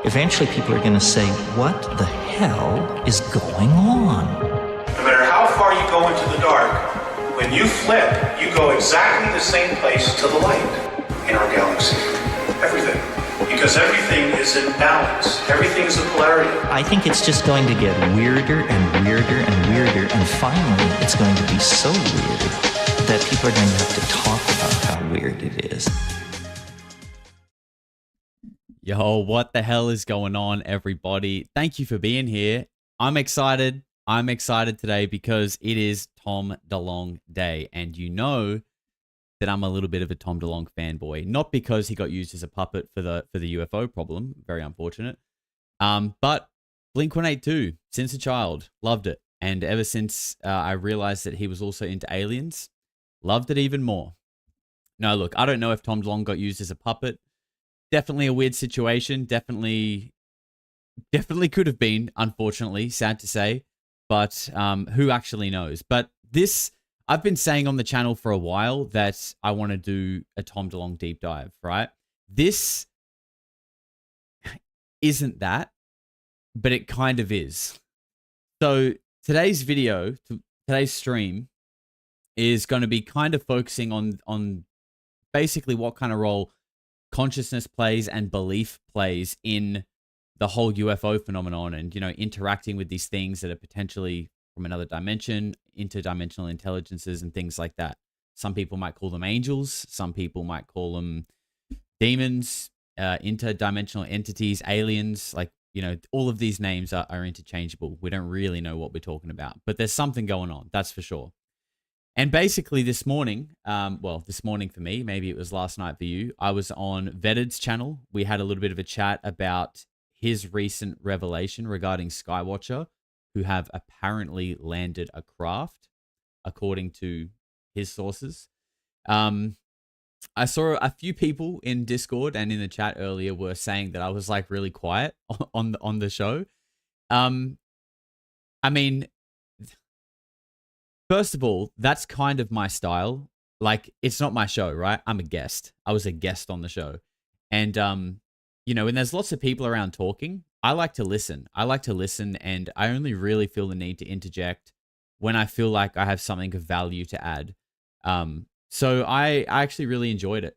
eventually people are going to say, what the hell is going on? No matter how far you go into the dark, when you flip, you go exactly the same place to the light in our galaxy. Everything. Because everything is in balance. Everything is a polarity. I think it's just going to get weirder and weirder and weirder, and finally it's going to be so weird that people are going to have to talk about how weird it is. Yo, what the hell is going on, everybody? Thank you for being here. I'm excited. I'm excited today because it is Tom DeLonge Day, and you know that I'm a little bit of a Tom DeLonge fanboy. Not because he got used as a puppet for the UFO problem, very unfortunate. But Blink-182, since a child, loved it, and ever since I realized that he was also into aliens, loved it even more. No, look, I don't know if Tom DeLonge got used as a puppet. Definitely a weird situation. Definitely could have been, unfortunately, sad to say. But who actually knows? But this, I've been saying on the channel for a while that I want to do a Tom DeLonge deep dive, right? This isn't that, but it kind of is. So today's video, today's stream, is going to be kind of focusing on basically what kind of role consciousness plays and belief plays in the whole UFO phenomenon, and, you know, interacting with these things that are potentially from another dimension, interdimensional intelligences and things like that. Some people might call them angels. Some people might call them demons, interdimensional entities, aliens. Like, you know, all of these names are interchangeable. We don't really know what we're talking about, but there's something going on. That's for sure. And basically this morning, well, this morning for me, maybe it was last night for you, I was on Vetted's channel. We had a little bit of a chat about his recent revelation regarding Skywatcher, who have apparently landed a craft, according to his sources. I saw a few people in Discord and in the chat earlier were saying that I was like really quiet on the show. I mean, first of all, that's kind of my style. Like, it's not my show, right? I'm a guest. I was a guest on the show. And, you know, when there's lots of people around talking, I like to listen. I like to listen, and I only really feel the need to interject when I feel like I have something of value to add. So I actually really enjoyed it.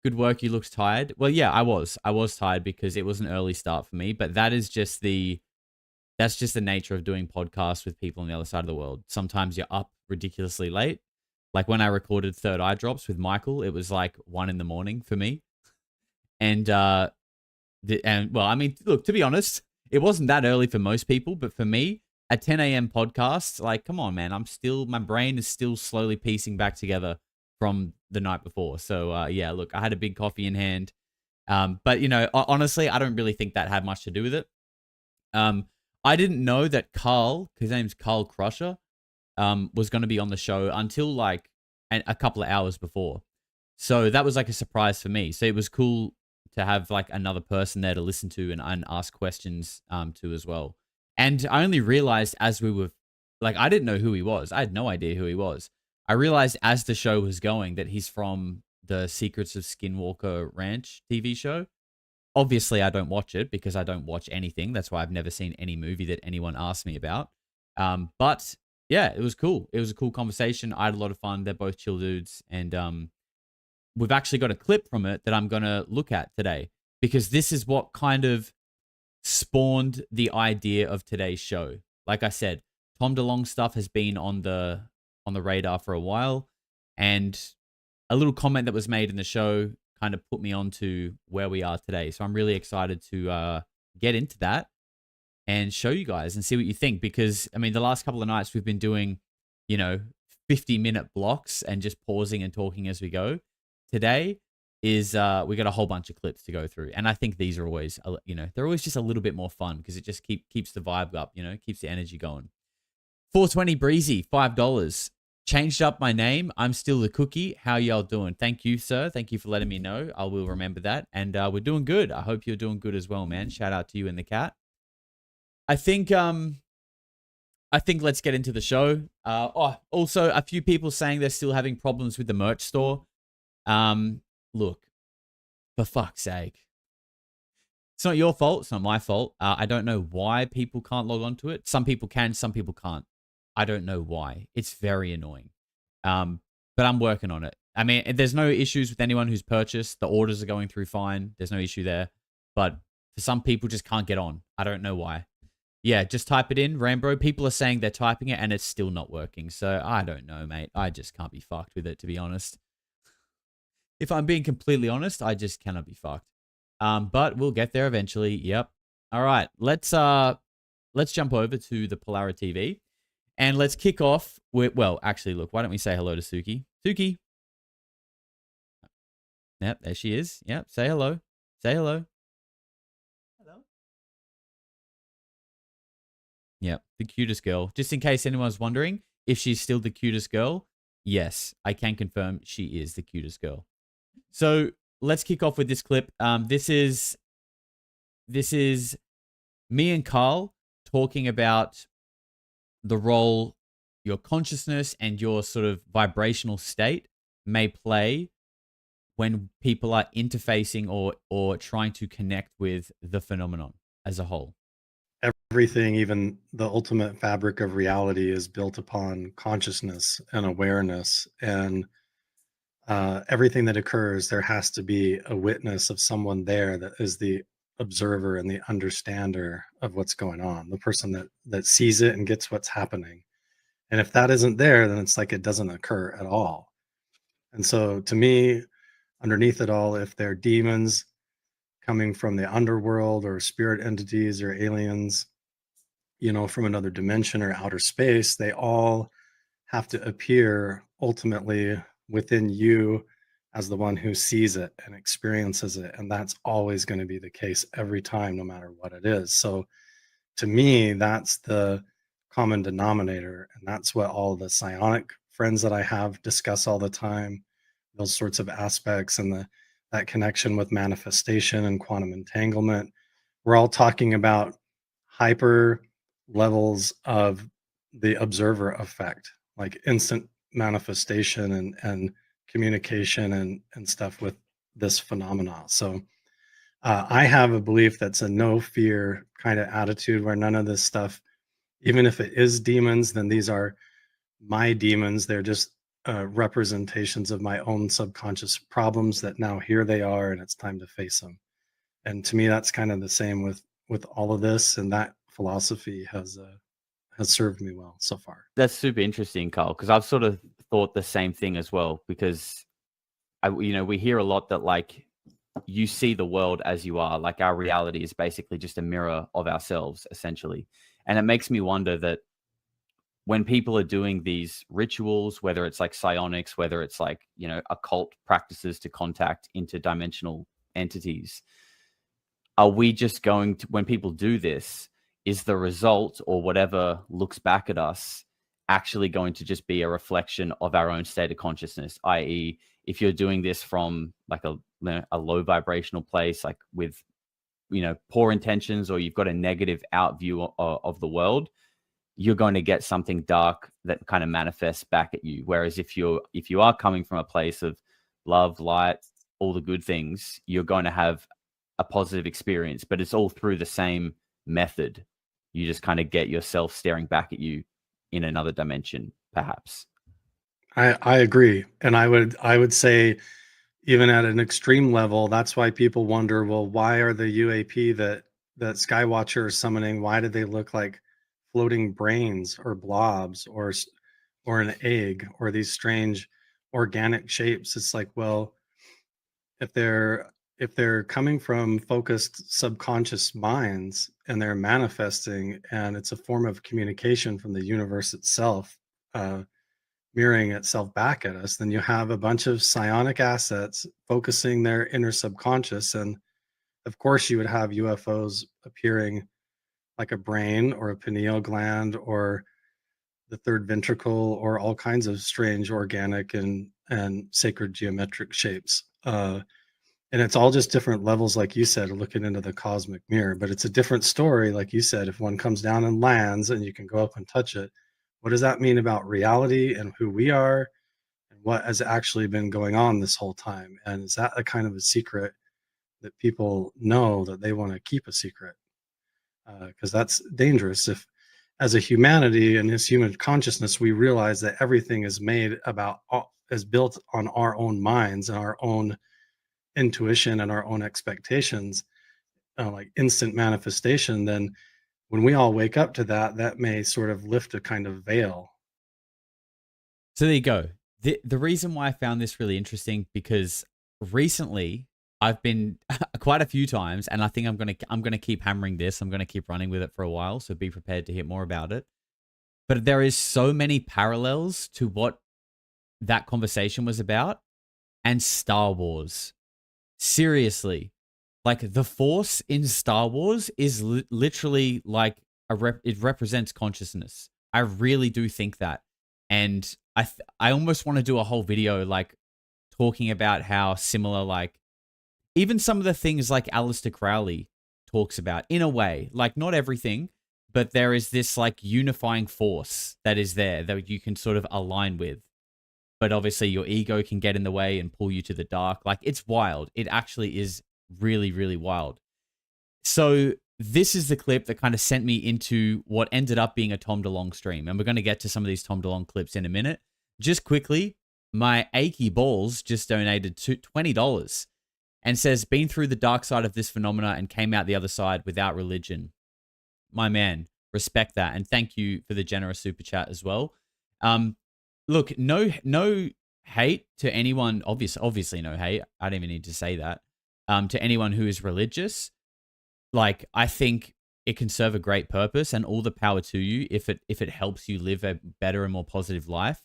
Good work. You looked tired. Well, yeah, I was tired because it was an early start for me, but that's just the nature of doing podcasts with people on the other side of the world. Sometimes you're up ridiculously late. Like when I recorded Third Eye Drops with Michael, it was like 1 a.m. for me. And, well, I mean, look, to be honest, it wasn't that early for most people, but for me, a 10 a.m. podcast, like, come on, man, my brain is still slowly piecing back together from the night before. So, yeah, look, I had a big coffee in hand. But, you know, honestly, I don't really think that had much to do with it. I didn't know that Carl, his name's Carl Crusher, was going to be on the show until like a couple of hours before. So that was like a surprise for me. So it was cool to have like another person there to listen to and ask questions to as well. And I only realized as we were, like, I didn't know who he was. I had no idea who he was. I realized as the show was going that he's from the Secrets of Skinwalker Ranch TV show. Obviously, I don't watch it because I don't watch anything. That's why I've never seen any movie that anyone asked me about. But yeah, it was cool. It was a cool conversation. I had a lot of fun. They're both chill dudes. And we've actually got a clip from it that I'm going to look at today, because this is what kind of spawned the idea of today's show. Like I said, Tom DeLonge stuff has been on the radar for a while, and a little comment that was made in the show kind of put me on to where we are today. So I'm really excited to get into that and show you guys and see what you think. Because, I mean, the last couple of nights we've been doing, you know, 50-minute blocks and just pausing and talking as we go. Today is we got a whole bunch of clips to go through. And I think these are always, you know, they're always just a little bit more fun because it just keeps the vibe up, you know, keeps the energy going. 420 Breezy, $5. Changed up my name. I'm still the cookie. How y'all doing? Thank you, sir. Thank you for letting me know. I will remember that. And we're doing good. I hope you're doing good as well, man. Shout out to you and the cat. I think let's get into the show. Also, a few people saying they're still having problems with the merch store. Look, for fuck's sake. It's not your fault. It's not my fault. I don't know why people can't log on to it. Some people can, some people can't. I don't know why. It's very annoying. But I'm working on it. I mean, there's no issues with anyone who's purchased. The orders are going through fine. There's no issue there. But for some people, just can't get on. I don't know why. Yeah, just type it in, Rambo. People are saying they're typing it and it's still not working. So I don't know, mate. I just can't be fucked with it, to be honest. If I'm being completely honest, I just cannot be fucked. But we'll get there eventually. Yep. All right. Let's jump over to the Polarity TV. And let's kick off with, well, actually, look, why don't we say hello to Suki? Suki. Yep, there she is. Yep, say hello. Say hello. Hello. Yep, the cutest girl. Just in case anyone's wondering if she's still the cutest girl, yes, I can confirm she is the cutest girl. So let's kick off with this clip. This is me and Carl talking about the role your consciousness and your sort of vibrational state may play when people are interfacing or trying to connect with the phenomenon as a whole. Everything, even the ultimate fabric of reality, is built upon consciousness and awareness. And everything that occurs, there has to be a witness of someone there that is the observer and the understander of what's going on, the person that sees it and gets what's happening. And if that isn't there, then it's like it doesn't occur at all. And so to me, underneath it all, if they're demons coming from the underworld or spirit entities or aliens, you know, from another dimension or outer space, they all have to appear ultimately within you as the one who sees it and experiences it. And that's always going to be the case every time, no matter what it is. So to me, that's the common denominator. And that's what all the psionic friends that I have discuss all the time, those sorts of aspects and that connection with manifestation and quantum entanglement. We're all talking about hyper levels of the observer effect, like instant manifestation and communication and stuff with this phenomena. So I have a belief that's a no fear kind of attitude, where none of this stuff, even if it is demons, then these are my demons. They're just representations of my own subconscious problems that now here they are, and it's time to face them. And to me, that's kind of the same with all of this, and that philosophy has served me well so far. That's super interesting, Carl, because I've sort of thought the same thing as well, because we hear a lot that, like, you see the world as you are, like our reality is basically just a mirror of ourselves, essentially. And it makes me wonder that when people are doing these rituals, whether it's like psionics, whether it's like, occult practices to contact interdimensional entities, are we just going to, when people do this, is the result or whatever looks back at us actually going to just be a reflection of our own state of consciousness? I.e., if you're doing this from like a low vibrational place, like with, poor intentions, or you've got a negative out view of the world, you're going to get something dark that kind of manifests back at you. Whereas if you are coming from a place of love, light, all the good things, you're going to have a positive experience, but it's all through the same method. You just kind of get yourself staring back at you in another dimension, perhaps. I agree. And I would say, even at an extreme level, that's why people wonder, well, why are the UAP that Skywatcher is summoning, why did they look like floating brains or blobs or an egg or these strange organic shapes? It's like, well, if they're coming from focused subconscious minds and they're manifesting, and it's a form of communication from the universe itself, mirroring itself back at us, then you have a bunch of psionic assets focusing their inner subconscious. And of course you would have UFOs appearing like a brain or a pineal gland or the third ventricle or all kinds of strange organic and sacred geometric shapes. And it's all just different levels, like you said, looking into the cosmic mirror. But it's a different story, like you said, if one comes down and lands and you can go up and touch it. What does that mean about reality and who we are and what has actually been going on this whole time? And is that a kind of a secret that people know that they want to keep a secret, because that's dangerous. If, as a humanity and as human consciousness, we realize that everything is is built on our own minds and our own intuition and our own expectations, like instant manifestation, then when we all wake up to that, that may sort of lift a kind of veil. So there you go. The reason why I found this really interesting, because recently I've been quite a few times, and I think I'm gonna keep hammering this. I'm gonna keep running with it for a while, so be prepared to hear more about it. But there is so many parallels to what that conversation was about and Star Wars. Seriously, like the Force in Star Wars is literally like it represents consciousness. I really do think that, and I almost want to do a whole video like talking about how similar, like even some of the things like Aleister Crowley talks about in a way, like not everything, but there is this like unifying force that is there that you can sort of align with. But obviously your ego can get in the way and pull you to the dark. Like it's wild. It actually is really, really wild. So this is the clip that kind of sent me into what ended up being a Tom DeLonge stream. And we're going to get to some of these Tom DeLonge clips in a minute. Just quickly, my achy balls just donated to $20 and says, been through the dark side of this phenomena and came out the other side without religion. My man, respect that. And thank you for the generous super chat as well. Look, no hate to anyone. Obviously no hate. I don't even need to say that. To anyone who is religious. Like, I think it can serve a great purpose, and all the power to you if it helps you live a better and more positive life.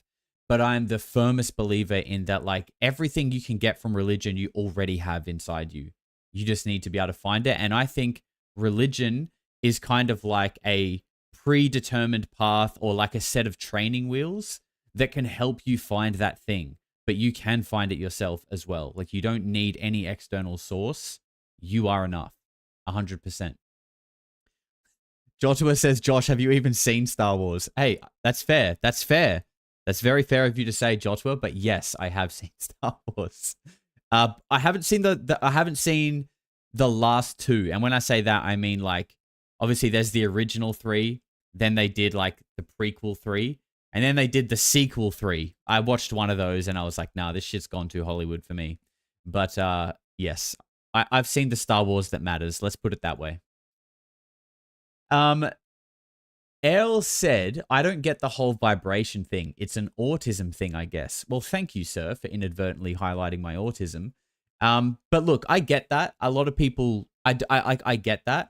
But I'm the firmest believer in that, like, everything you can get from religion, you already have inside you. You just need to be able to find it. And I think religion is kind of like a predetermined path, or like a set of training wheels that can help you find that thing. But you can find it yourself as well. Like, you don't need any external source. You are enough. 100%. Joshua says, Josh, have you even seen Star Wars? Hey, that's fair. That's fair. That's very fair of you to say, Joshua. But yes, I have seen Star Wars. I haven't seen I haven't seen the last two. And when I say that, I mean, like, obviously there's the original 3. Then they did like the prequel 3. And then they did the sequel 3. I watched one of those and I was like, nah, this shit's gone too Hollywood for me. But yes, I've seen the Star Wars that matters. Let's put it that way. Elle said, I don't get the whole vibration thing. It's an autism thing, I guess. Well, thank you, sir, for inadvertently highlighting my autism. But look, I get that. A lot of people, I get that.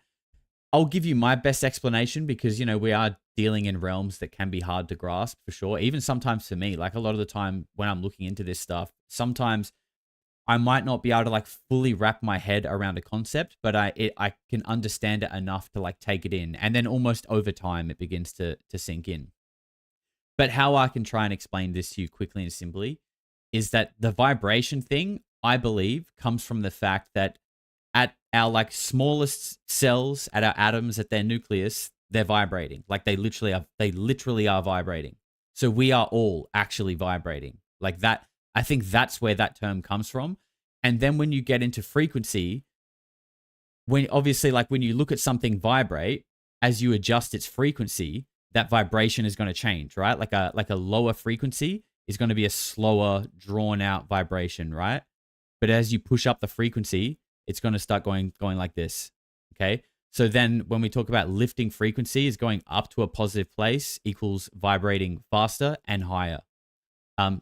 I'll give you my best explanation because, you know, we are dealing in realms that can be hard to grasp for sure. Even sometimes for me, like a lot of the time when I'm looking into this stuff, sometimes I might not be able to like fully wrap my head around a concept, but I can understand it enough to like take it in. And then almost over time, it begins to sink in. But how I can try and explain this to you quickly and simply is that the vibration thing, I believe, comes from the fact that at our like smallest cells, at our atoms, at their nucleus, they're vibrating. Like they literally are vibrating. So we are all actually vibrating like that. I think that's where that term comes from. And then when you get into frequency, when obviously like when you look at something vibrate, as you adjust its frequency, that vibration is going to change, right? Like a lower frequency is going to be a slower, drawn out vibration, right? But as you push up the frequency, it's going to start going like this. Okay. So then when we talk about lifting frequency, is going up to a positive place equals vibrating faster and higher.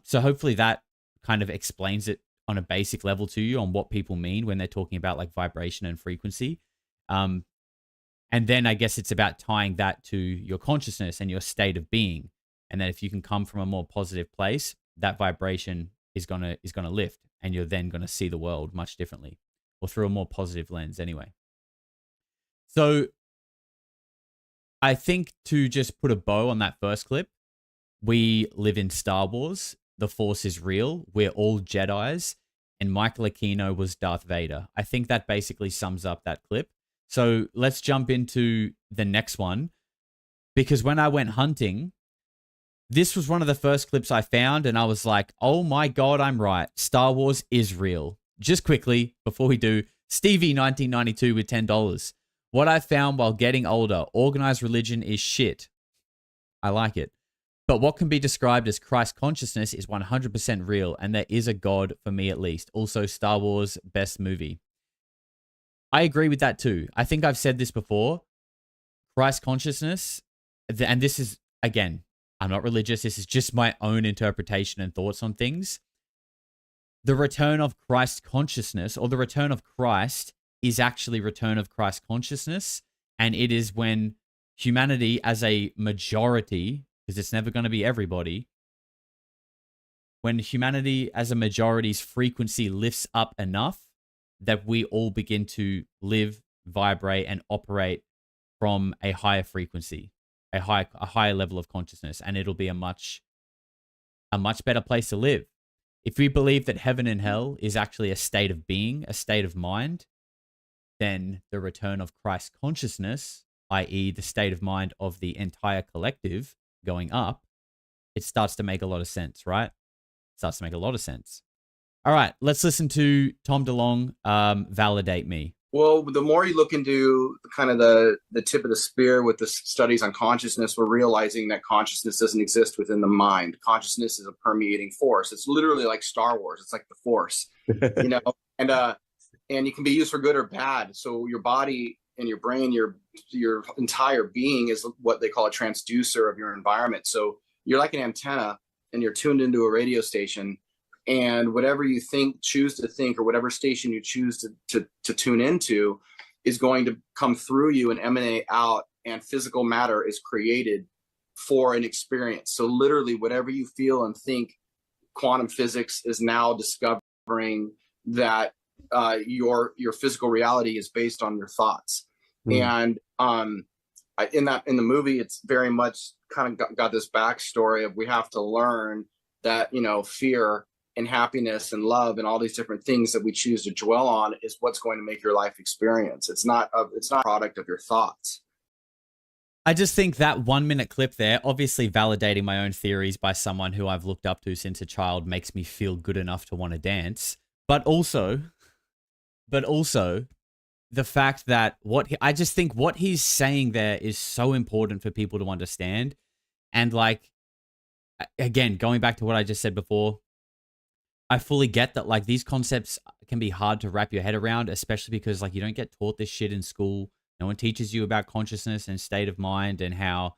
So hopefully that kind of explains it on a basic level to you on what people mean when they're talking about like vibration and frequency. And then I guess it's about tying that to your consciousness and your state of being. And then if you can come from a more positive place, that vibration is gonna lift, and you're then gonna see the world much differently, or through a more positive lens anyway. So I think to just put a bow on that first clip, we live in Star Wars. The Force is real. We're all Jedis. And Michael Aquino was Darth Vader. I think that basically sums up that clip. So let's jump into the next one. Because when I went hunting, this was one of the first clips I found. And I was like, oh my God, I'm right. Star Wars is real. Just quickly, before we do, Stevie 1992 with $10. What I found while getting older, organized religion is shit. I like it. But what can be described as Christ consciousness is 100% real, and there is a God, for me at least. Also, Star Wars, best movie. I agree with that too. I think I've said this before. Christ consciousness, and this is, again, I'm not religious. This is just my own interpretation and thoughts on things. The return of Christ consciousness, or the return of Christ, is actually return of Christ consciousness. And it is when humanity as a majority, because it's never going to be everybody, when humanity as a majority's frequency lifts up enough that we all begin to live, vibrate, and operate from a higher frequency, a higher level of consciousness, and it'll be a much better place to live. If we believe that heaven and hell is actually a state of being, a state of mind, then the return of Christ consciousness, i.e. the state of mind of the entire collective going up, it starts to make a lot of sense, right? It starts to make a lot of sense. All right, let's listen to Tom DeLonge, Validate Me. Well, the more you look into kind of the tip of the spear with the studies on consciousness, we're realizing that consciousness doesn't exist within the mind. Consciousness is a permeating force. It's literally like Star Wars. It's like the Force, you know, and it can be used for good or bad. So your body and your brain, your entire being is what they call a transducer of your environment. So you're like an antenna, and you're tuned into a radio station. And whatever you choose to think, or whatever station you choose to tune into is going to come through you and emanate out, and physical matter is created for an experience. So literally whatever you feel and think, quantum physics is now discovering that your physical reality is based on your thoughts. And in the movie, it's very much kind of got this backstory of we have to learn that, you know, fear and happiness and love and all these different things that we choose to dwell on is what's going to make your life experience. It's not a product of your thoughts. I just think that 1 minute clip there, obviously validating my own theories by someone who I've looked up to since a child, makes me feel good enough to want to dance. But also the fact that I just think what he's saying there is so important for people to understand. And like, again, going back to what I just said before, I fully get that, like, these concepts can be hard to wrap your head around, especially because, like, you don't get taught this shit in school. No one teaches you about consciousness and state of mind, and how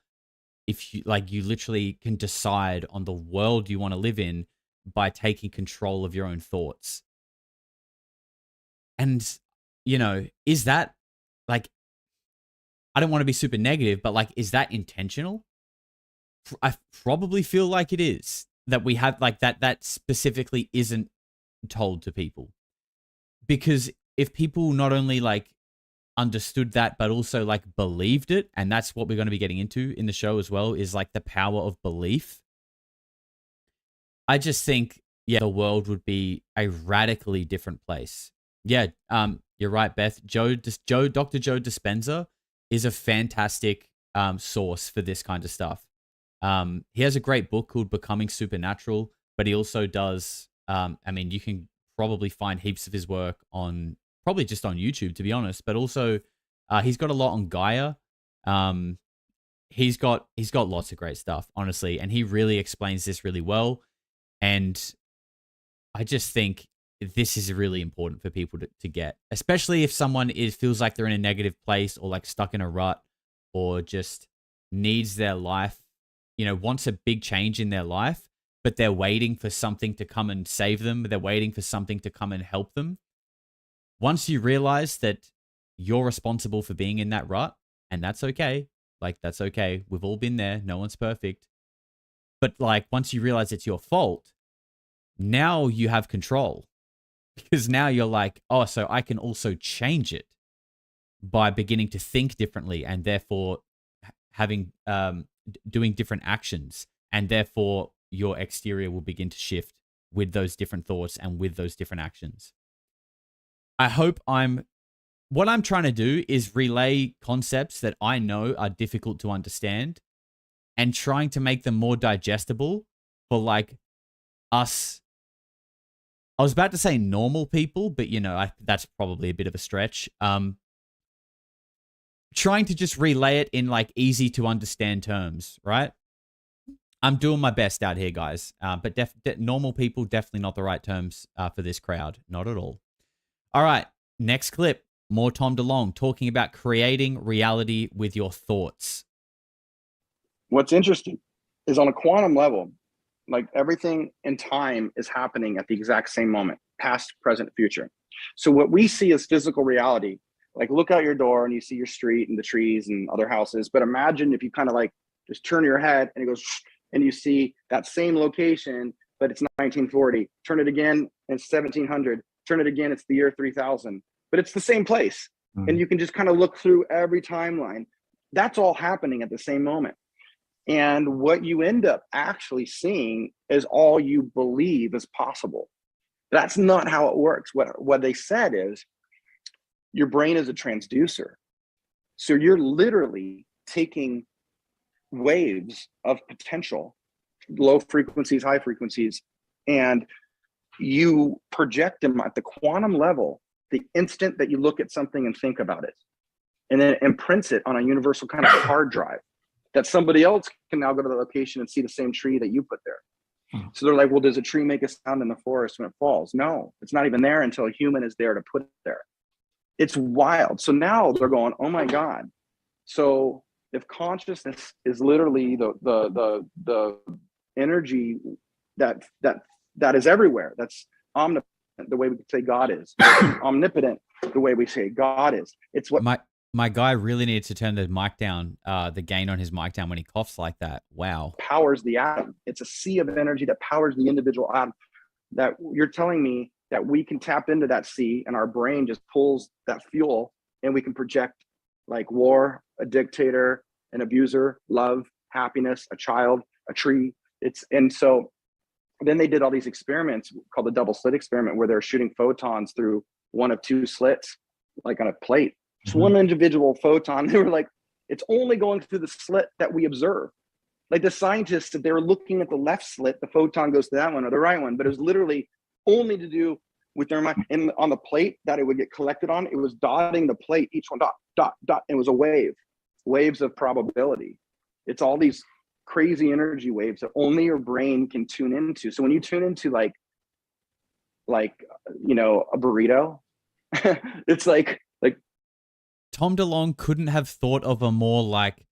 if you, like, you literally can decide on the world you want to live in by taking control of your own thoughts. And, you know, is that, like, I don't want to be super negative, but, like, is that intentional? I probably feel like it is. That we have, like, that specifically isn't told to people. Because if people not only, like, understood that, but also, like, believed it, and that's what we're going to be getting into in the show as well, is, like, the power of belief. I just think, yeah, the world would be a radically different place. Yeah, you're right, Beth. Dr. Joe Dispenza is a fantastic source for this kind of stuff. He has a great book called Becoming Supernatural, but he also does, I mean, you can probably find heaps of his work probably just on YouTube, to be honest, but also he's got a lot on Gaia. He's got lots of great stuff, honestly, and he really explains this really well. And I just think this is really important for people to get, especially if someone feels like they're in a negative place, or like stuck in a rut, or just needs their life, you know, wants a big change in their life, but they're waiting for something to come and save them. They're waiting for something to come and help them. Once you realize that you're responsible for being in that rut, and that's okay. Like, that's okay. We've all been there. No one's perfect. But, like, once you realize it's your fault, now you have control. Because now you're like, oh, so I can also change it by beginning to think differently, and therefore having doing different actions, and therefore your exterior will begin to shift with those different thoughts and with those different actions. I hope what I'm trying to do is relay concepts that I know are difficult to understand, and trying to make them more digestible for, like, us I was about to say normal people, but that's probably a bit of a stretch. Trying to just relay it in like easy to understand terms, right? I'm doing my best out here, guys. But normal people, definitely not the right terms for this crowd. Not at all. All right, next clip. More Tom DeLonge talking about creating reality with your thoughts. What's interesting is on a quantum level, like everything in time is happening at the exact same moment, past, present, future. So what we see as physical reality, like look out your door and you see your street and the trees and other houses. But imagine if you kind of like just turn your head and it goes and you see that same location, but it's 1940. Turn it again and it's 1700. Turn it again, it's the year 3000. But it's the same place. And you can just kind of look through every timeline. That's all happening at the same moment. And what you end up actually seeing is all you believe is possible. That's not how it works. What they said is your brain is a transducer. So you're literally taking waves of potential, low frequencies, high frequencies, and you project them at the quantum level the instant that you look at something and think about it. And then it imprints it on a universal kind of hard drive that somebody else can now go to the location and see the same tree that you put there. So they're like, well, does a tree make a sound in the forest when it falls? No, it's not even there until a human is there to put it there. It's wild. So now they're going, oh my God. So if consciousness is literally the energy that is everywhere, that's omnipotent, the way we could say God is, omnipotent, the way we say God is. It's what my guy really needs to turn the mic down, the gain on his mic down when he coughs like that. Wow. Powers the atom. It's a sea of energy that powers the individual atom. That you're telling me that we can tap into that sea and our brain just pulls that fuel and we can project like war, a dictator, an abuser, love, happiness, a child, a tree. And so then they did all these experiments called the double slit experiment where they're shooting photons through one of two slits, like on a plate. Just one individual photon. They were like, it's only going through the slit that we observe. Like the scientists, if they were looking at the left slit, the photon goes to that one or the right one, but it was literally only to do with their mind. And on the plate that it would get collected on, it was dotting the plate, each one dot, dot, dot. It was a wave, waves of probability. It's all these crazy energy waves that only your brain can tune into. So when you tune into like a burrito, it's like Tom DeLonge couldn't have thought of a more like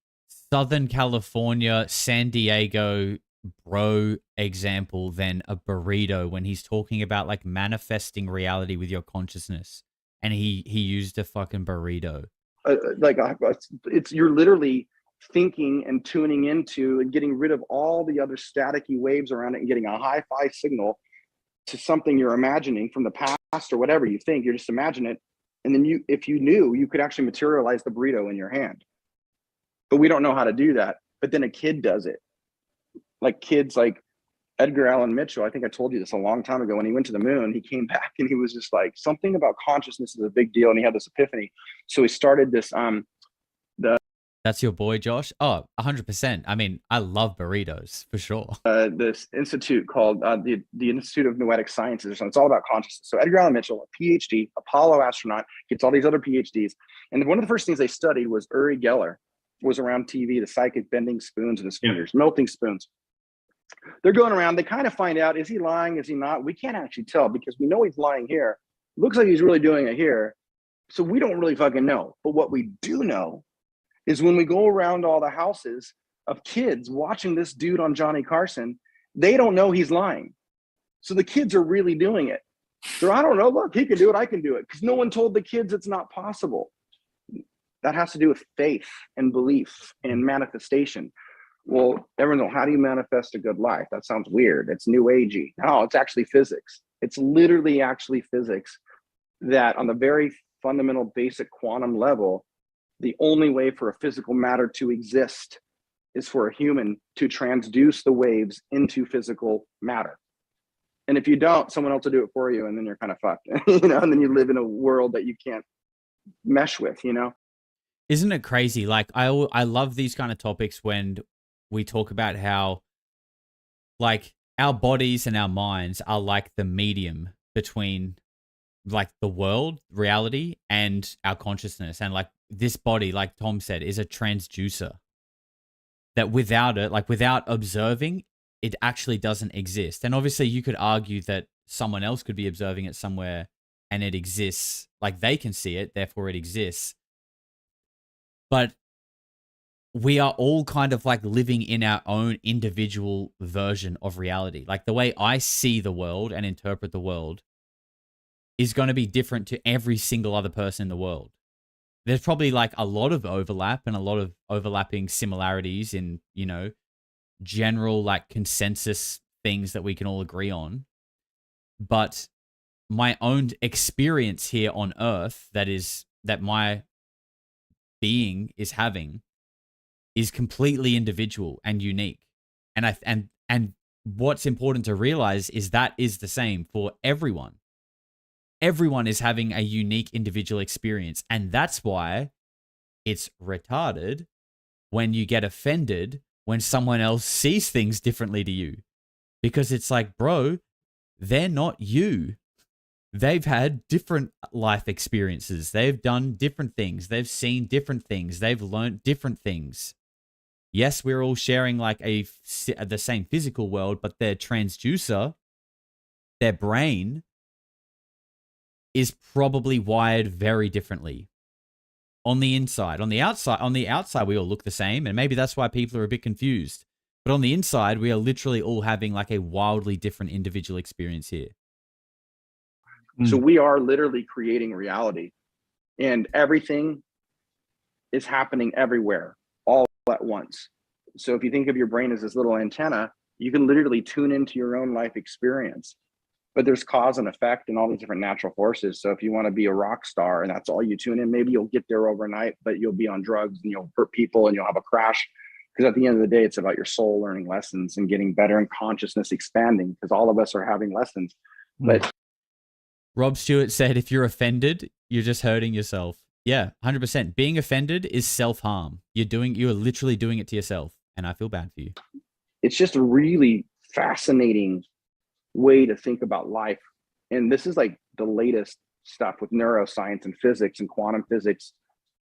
Southern California, San Diego bro example than a burrito when he's talking about like manifesting reality with your consciousness. And he used a fucking burrito. It's you're literally thinking and tuning into and getting rid of all the other staticky waves around it and getting a hi-fi signal to something you're imagining from the past or whatever you think. You're just imagining it. And then if you knew, you could actually materialize the burrito in your hand. But we don't know how to do that. But then a kid does it. Like kids like Edgar Allan Mitchell, I think I told you this a long time ago, when he went to the moon, he came back and he was just like, something about consciousness is a big deal. And he had this epiphany. So he started this, That's your boy, Josh? Oh, 100%. I mean, I love burritos, for sure. this institute called the Institute of Noetic Sciences or something. It's all about consciousness. So Edgar Allan Mitchell, a PhD, Apollo astronaut, gets all these other PhDs. And one of the first things they studied was Uri Geller was around TV, the psychic bending spoons in his fingers, melting spoons. They're going around. They kind of find out, is he lying? Is he not? We can't actually tell because we know he's lying here. Looks like he's really doing it here. So we don't really fucking know. But what we do know is when we go around all the houses of kids watching this dude on Johnny Carson, they don't know he's lying. So the kids are really doing it. So I don't know, look, he can do it, I can do it. Because no one told the kids it's not possible. That has to do with faith and belief and manifestation. Well, everyone knows, how do you manifest a good life? That sounds weird. It's new agey. No, it's actually physics. It's literally actually physics that on the very fundamental basic quantum level, the only way for a physical matter to exist is for a human to transduce the waves into physical matter. And if you don't, someone else will do it for you, and then you're kind of fucked, and then you live in a world that you can't mesh with, Isn't it crazy? Like, I love these kind of topics when we talk about how, like, our bodies and our minds are like the medium between like the world, reality, and our consciousness. And like this body, like Tom said, is a transducer that without it, like without observing, it actually doesn't exist. And obviously you could argue that someone else could be observing it somewhere and it exists, like they can see it, therefore it exists. But we are all kind of like living in our own individual version of reality. Like the way I see the world and interpret the world is going to be different to every single other person in the world. There's probably like a lot of overlap and a lot of overlapping similarities in, you know, general like consensus things that we can all agree on. But my own experience here on Earth, that my being is having, is completely individual and unique. And what's important to realize is that is the same for everyone. Everyone is having a unique individual experience. And that's why it's retarded when you get offended when someone else sees things differently to you. Because it's like, bro, they're not you. They've had different life experiences. They've done different things. They've seen different things. They've learned different things. Yes, we're all sharing like the same physical world, but their transducer, their brain, is probably wired very differently. On the inside, on the outside, we all look the same, and maybe that's why people are a bit confused. But on the inside, we are literally all having like a wildly different individual experience here. So we are literally creating reality, and everything is happening everywhere, all at once. So if you think of your brain as this little antenna, you can literally tune into your own life experience. But there's cause and effect and all these different natural forces. So if you want to be a rock star and that's all you tune in, maybe you'll get there overnight, but you'll be on drugs and you'll hurt people and you'll have a crash. Because at the end of the day, it's about your soul learning lessons and getting better and consciousness expanding, because all of us are having lessons. But Rob Stewart said, if you're offended, you're just hurting yourself. Yeah, 100%. Being offended is self-harm. You're literally doing it to yourself. And I feel bad for you. It's just a really fascinating way to think about life. And this is like the latest stuff with neuroscience and physics and quantum physics.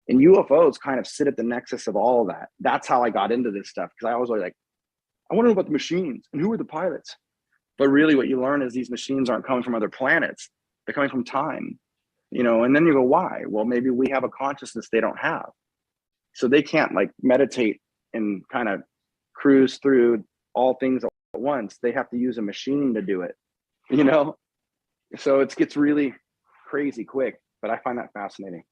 And UFOs kind of sit at the nexus of all of that. That's how I got into this stuff, because I was like, I want to know about the machines and who are the pilots. But really what you learn is these machines aren't coming from other planets. They're coming from time, you know, and then you go, why? Well, maybe we have a consciousness they don't have. So they can't like meditate and kind of cruise through all things at once. They have to use a machine to do it, you know? So it gets really crazy quick, but I find that fascinating.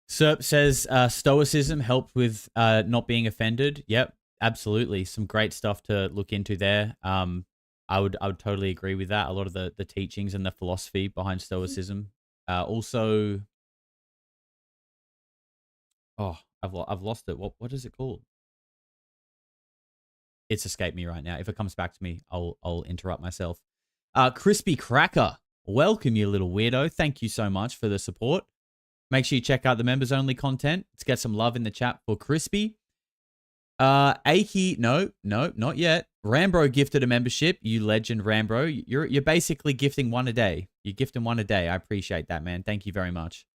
Serp says stoicism helped with not being offended. Yep, absolutely. Some great stuff to look into there. I would totally agree with that. A lot of the teachings and the philosophy behind stoicism. Also, I've lost it. What is it called? It's escaped me right now. If it comes back to me, I'll interrupt myself. Crispy Cracker, welcome, you little weirdo. Thank you so much for the support. Make sure you check out the members only content. Let's get some love in the chat for Crispy. Aki, no, not yet. Rambro gifted a membership. You legend, Rambro. You're basically gifting one a day. You're gifting one a day. I appreciate that, man. Thank you very much.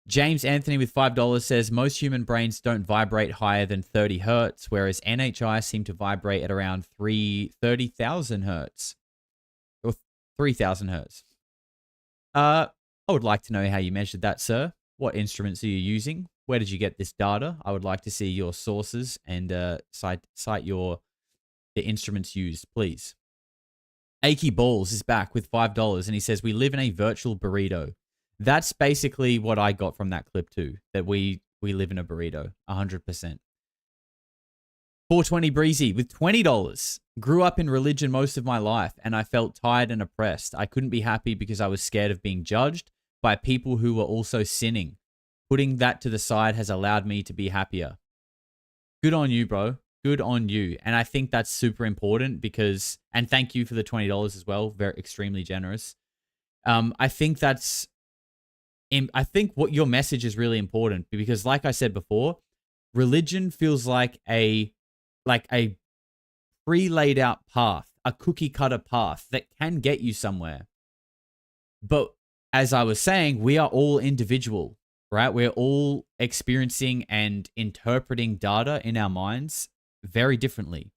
James Anthony with $5 says, most human brains don't vibrate higher than 30 hertz, whereas NHI seem to vibrate at around 30,000 hertz. Or 3,000 hertz. I would like to know how you measured that, sir. What instruments are you using? Where did you get this data? I would like to see your sources and cite the instruments used, please. Aki Balls is back with $5, and he says, we live in a virtual burrito. That's basically what I got from that clip too, that we live in a burrito, 100%. 420 Breezy with $20. Grew up in religion most of my life, and I felt tired and oppressed. I couldn't be happy because I was scared of being judged by people who were also sinning. Putting that to the side has allowed me to be happier. Good on you, bro. Good on you. And I think that's super important because, and thank you for the $20 as well. Very, extremely generous. I think what your message is really important because like I said before, religion feels like a pre-laid out path, a cookie cutter path that can get you somewhere. But as I was saying, we are all individual, right? We're all experiencing and interpreting data in our minds very differently.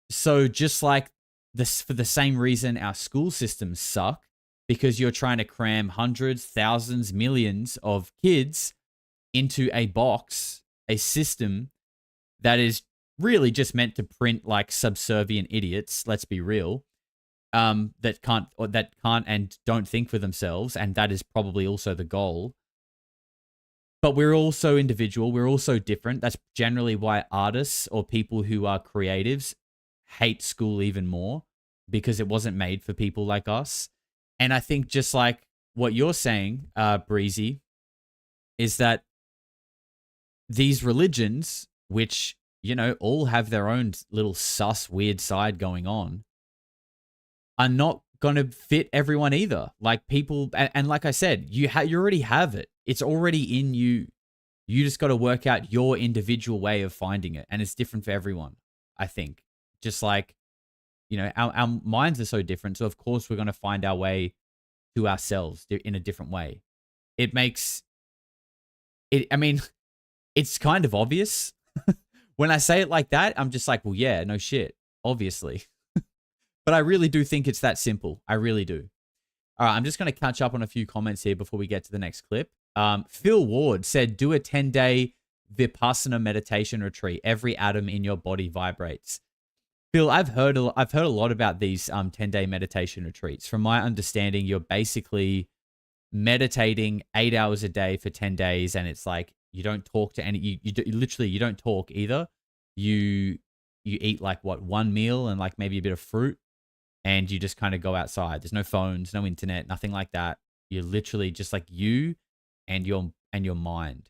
So just like this, for the same reason our school systems suck, because you're trying to cram hundreds, thousands, millions of kids into a box, a system that is really just meant to print like subservient idiots, let's be real, that can't and don't think for themselves, and that is probably also the goal. But we're also individual, we're also different. That's generally why artists or people who are creatives hate school even more, because it wasn't made for people like us. And I think just like what you're saying, Breezy, is that these religions, which, you know, all have their own little sus weird side going on, are not going to fit everyone either. Like people, and like I said, you already have it. It's already in you. You just got to work out your individual way of finding it. And it's different for everyone, I think. Just like, you know, our minds are so different. So of course we're going to find our way to ourselves in a different way. It makes it, I mean, it's kind of obvious. When I say it like that, I'm just like, well, yeah, no shit, obviously. But I really do think it's that simple. I really do. All right, I'm just going to catch up on a few comments here before we get to the next clip. Phil Ward said, do a 10-day Vipassana meditation retreat. Every atom in your body vibrates. Phil, I've heard a lot about these 10-day meditation retreats. From my understanding, you're basically meditating 8 hours a day for 10 days, and it's like you don't talk to any. You don't talk either. You eat like one meal and like maybe a bit of fruit, and you just kind of go outside. There's no phones, no internet, nothing like that. You're literally just like you and your mind.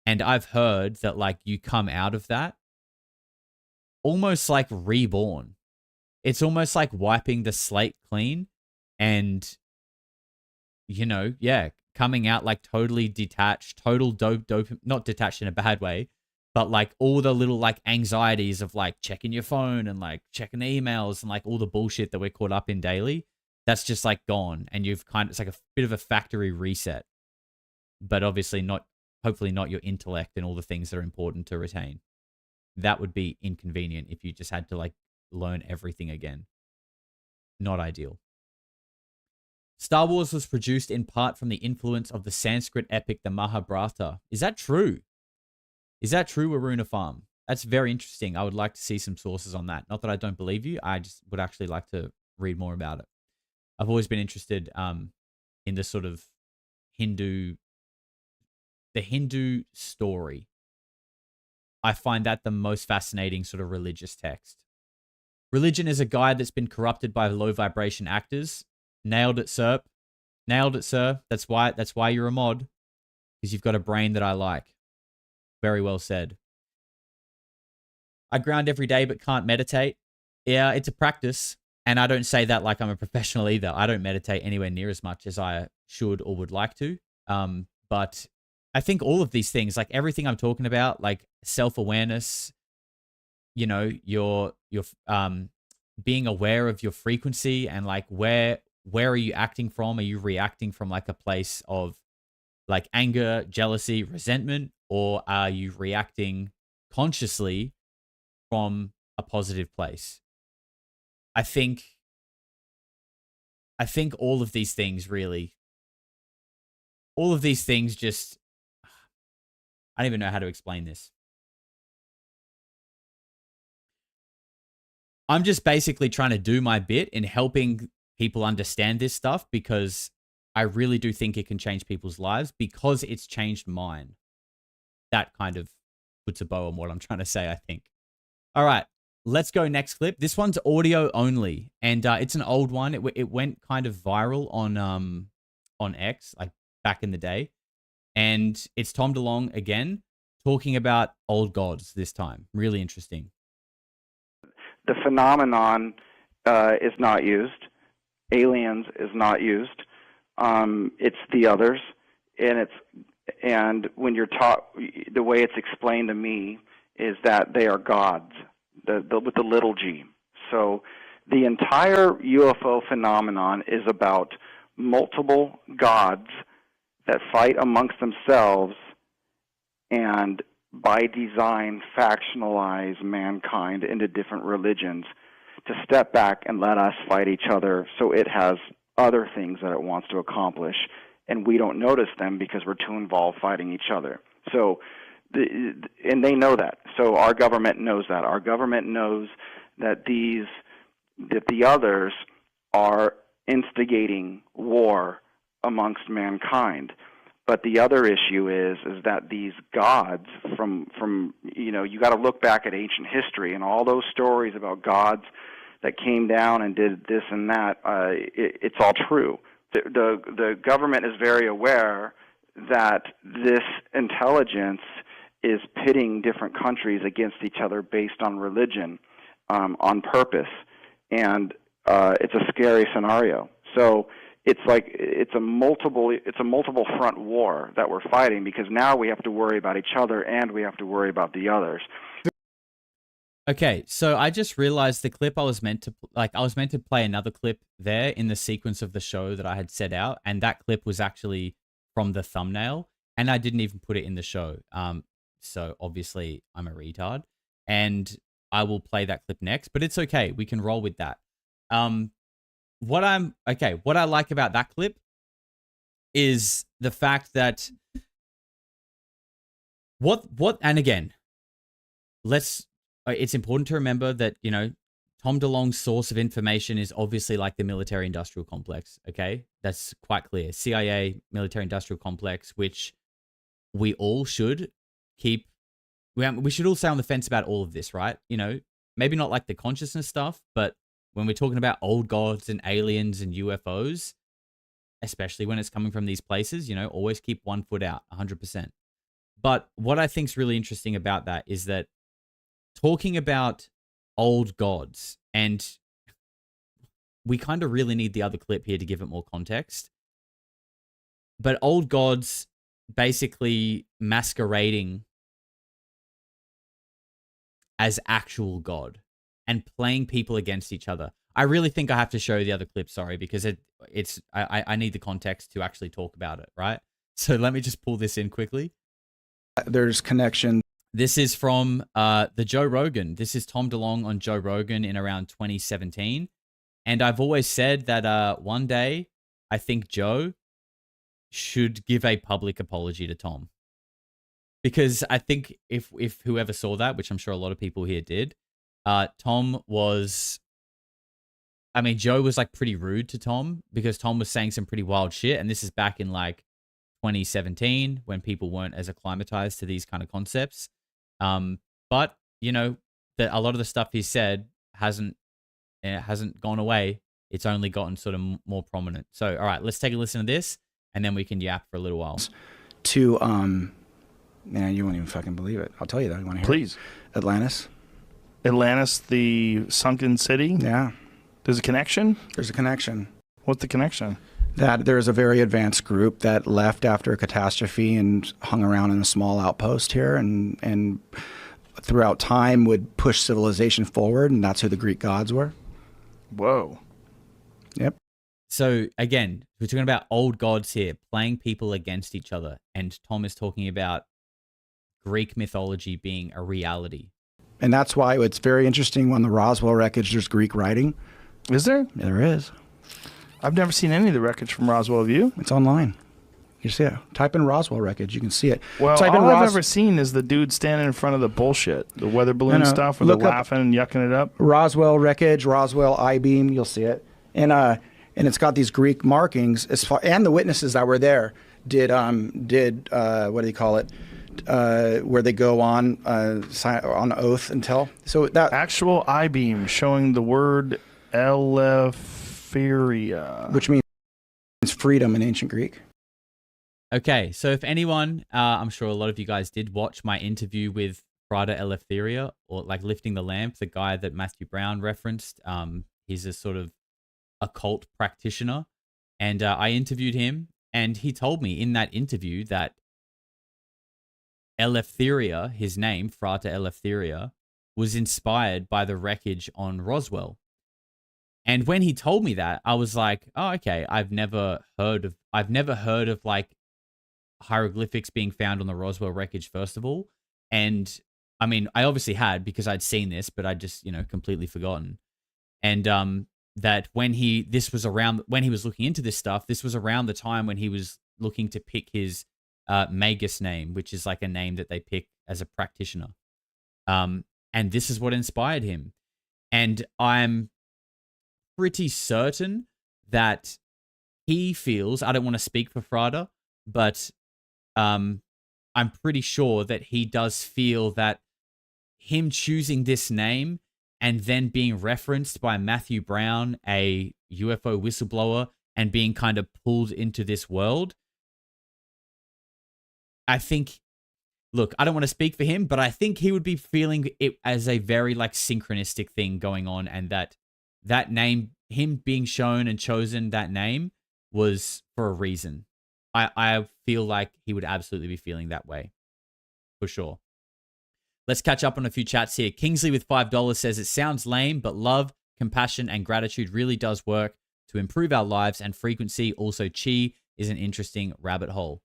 And I've heard that like you come out of that almost like reborn. It's almost like wiping the slate clean and, you know, yeah, coming out like totally detached, total dope, not detached in a bad way, but like all the little like anxieties of like checking your phone and like checking the emails and like all the bullshit that we're caught up in daily, that's just like gone. And it's like a bit of a factory reset, but obviously hopefully not your intellect and all the things that are important to retain. That would be inconvenient if you just had to like learn everything again. Not ideal. Star Wars was produced in part from the influence of the Sanskrit epic, the Mahabharata. Is that true? Is that true, Aruna Farm? That's very interesting. I would like to see some sources on that. Not that I don't believe you. I just would actually like to read more about it. I've always been interested in the sort of Hindu story. I find that the most fascinating sort of religious text. Religion is a guide that's been corrupted by low vibration actors. Nailed it, sir. Nailed it, sir. That's why you're a mod, because you've got a brain that I like. Very well said. I ground every day but can't meditate. Yeah, it's a practice. And I don't say that like I'm a professional either. I don't meditate anywhere near as much as I should or would like to. But I think all of these things, like everything I'm talking about, like self-awareness, you know, your being aware of your frequency and like where are you acting from? Are you reacting from like a place of like anger, jealousy, resentment, or are you reacting consciously from a positive place? I think all of these things just, I don't even know how to explain this. I'm just basically trying to do my bit in helping people understand this stuff, because I really do think it can change people's lives, because it's changed mine. That kind of puts a bow on what I'm trying to say, I think. All right, let's go next clip. This one's audio only, and it's an old one. It went kind of viral on X, like back in the day. And it's Tom DeLonge again, talking about old gods this time. Really interesting. The phenomenon is not used. Aliens is not used. It's the others, and when you're taught, the way it's explained to me is that they are gods, with the little g. So the entire UFO phenomenon is about multiple gods that fight amongst themselves and by design factionalize mankind into different religions to step back and let us fight each other so it has other things that it wants to accomplish, and we don't notice them because we're too involved fighting each other. So, and they know that. So our government knows that. Our government knows that the others are instigating war amongst mankind. But the other issue is that these gods from you got to look back at ancient history and all those stories about gods that came down and did this and that. It's all true. The government is very aware that this intelligence is pitting different countries against each other based on religion, on purpose, and it's a scary scenario. So it's like it's a multiple front war that we're fighting, because now we have to worry about each other and we have to worry about the others. Okay, so I just realized the clip I was meant to play another clip there in the sequence of the show that I had set out, and that clip was actually from the thumbnail, and I didn't even put it in the show. So obviously I'm a retard, and I will play that clip next, but it's okay. We can roll with that. What I like about that clip is the fact that and again, it's important to remember that, Tom DeLonge's source of information is obviously like the military-industrial complex, okay? That's quite clear. CIA, military-industrial complex, which we all should keep... We should all stay on the fence about all of this, right? Maybe not like the consciousness stuff, but when we're talking about old gods and aliens and UFOs, especially when it's coming from these places, always keep one foot out, 100%. But what I think is really interesting about that is that talking about old gods, and we kind of really need the other clip here to give it more context, but old gods basically masquerading as actual God and playing people against each other. I really think I have to show the other clip, sorry, because I need the context to actually talk about it, right? So let me just pull this in quickly. There's connection. This is from the Joe Rogan. This is Tom DeLonge on Joe Rogan in around 2017. And I've always said that one day I think Joe should give a public apology to Tom. Because I think if whoever saw that, which I'm sure a lot of people here did, Joe was like pretty rude to Tom, because Tom was saying some pretty wild shit. And this is back in like 2017 when people weren't as acclimatized to these kind of concepts. But a lot of the stuff he said hasn't gone away. It's only gotten sort of more prominent. So, all right, let's take a listen to this, and then we can yap for a little while. Man, you won't even fucking believe it. I'll tell you that. You want to hear? Please. It? Atlantis. Atlantis, the sunken city? Yeah. There's a connection? There's a connection. What's the connection? That there's a very advanced group that left after a catastrophe and hung around in a small outpost here, and throughout time would push civilization forward, and that's who the Greek gods were. Whoa. Yep. So again, we're talking about old gods here, playing people against each other, and Tom is talking about Greek mythology being a reality. And that's why it's very interesting on the Roswell wreckage, there's Greek writing. Is there? There is. I've never seen any of the wreckage from Roswell. Have you? It's online. You see it. Type in Roswell wreckage. You can see it. Well, all I've ever seen is the dude standing in front of the bullshit, the weather balloon stuff, where they're laughing and yucking it up. Roswell wreckage, Roswell I-beam. You'll see it. And it's got these Greek markings. And the witnesses that were there did what do you call it? Where they go on oath and tell. So that actual I-beam showing the word Eleftheria, which means freedom in ancient Greek. Okay, so if anyone, I'm sure a lot of you guys did watch my interview with Frater Eleftheria, or like Lifting the Lamp, the guy that Matthew Brown referenced. He's a sort of occult practitioner, and I interviewed him, and he told me in that interview that Eleftheria, his name, Frater Eleftheria, was inspired by the wreckage on Roswell. And when he told me that, I was like, oh, okay, I've never heard of like hieroglyphics being found on the Roswell wreckage, first of all. And I mean, I obviously had, because I'd seen this, but I'd just, completely forgotten. And that when he was looking into this stuff, this was around the time when he was looking to pick his Magus name, which is like a name that they pick as a practitioner. And this is what inspired him. And I'm pretty certain that he feels, I don't want to speak for Frada, but I'm pretty sure that he does feel that him choosing this name and then being referenced by Matthew Brown, a UFO whistleblower, and being kind of pulled into this world, I think, look, I don't want to speak for him, but I think he would be feeling it as a very like synchronistic thing going on, and that name, him being shown and chosen that name, was for a reason. I feel like he would absolutely be feeling that way, for sure. Let's catch up on a few chats here. Kingsley with $5 says, it sounds lame, but love, compassion, and gratitude really does work to improve our lives and frequency. Also, chi is an interesting rabbit hole.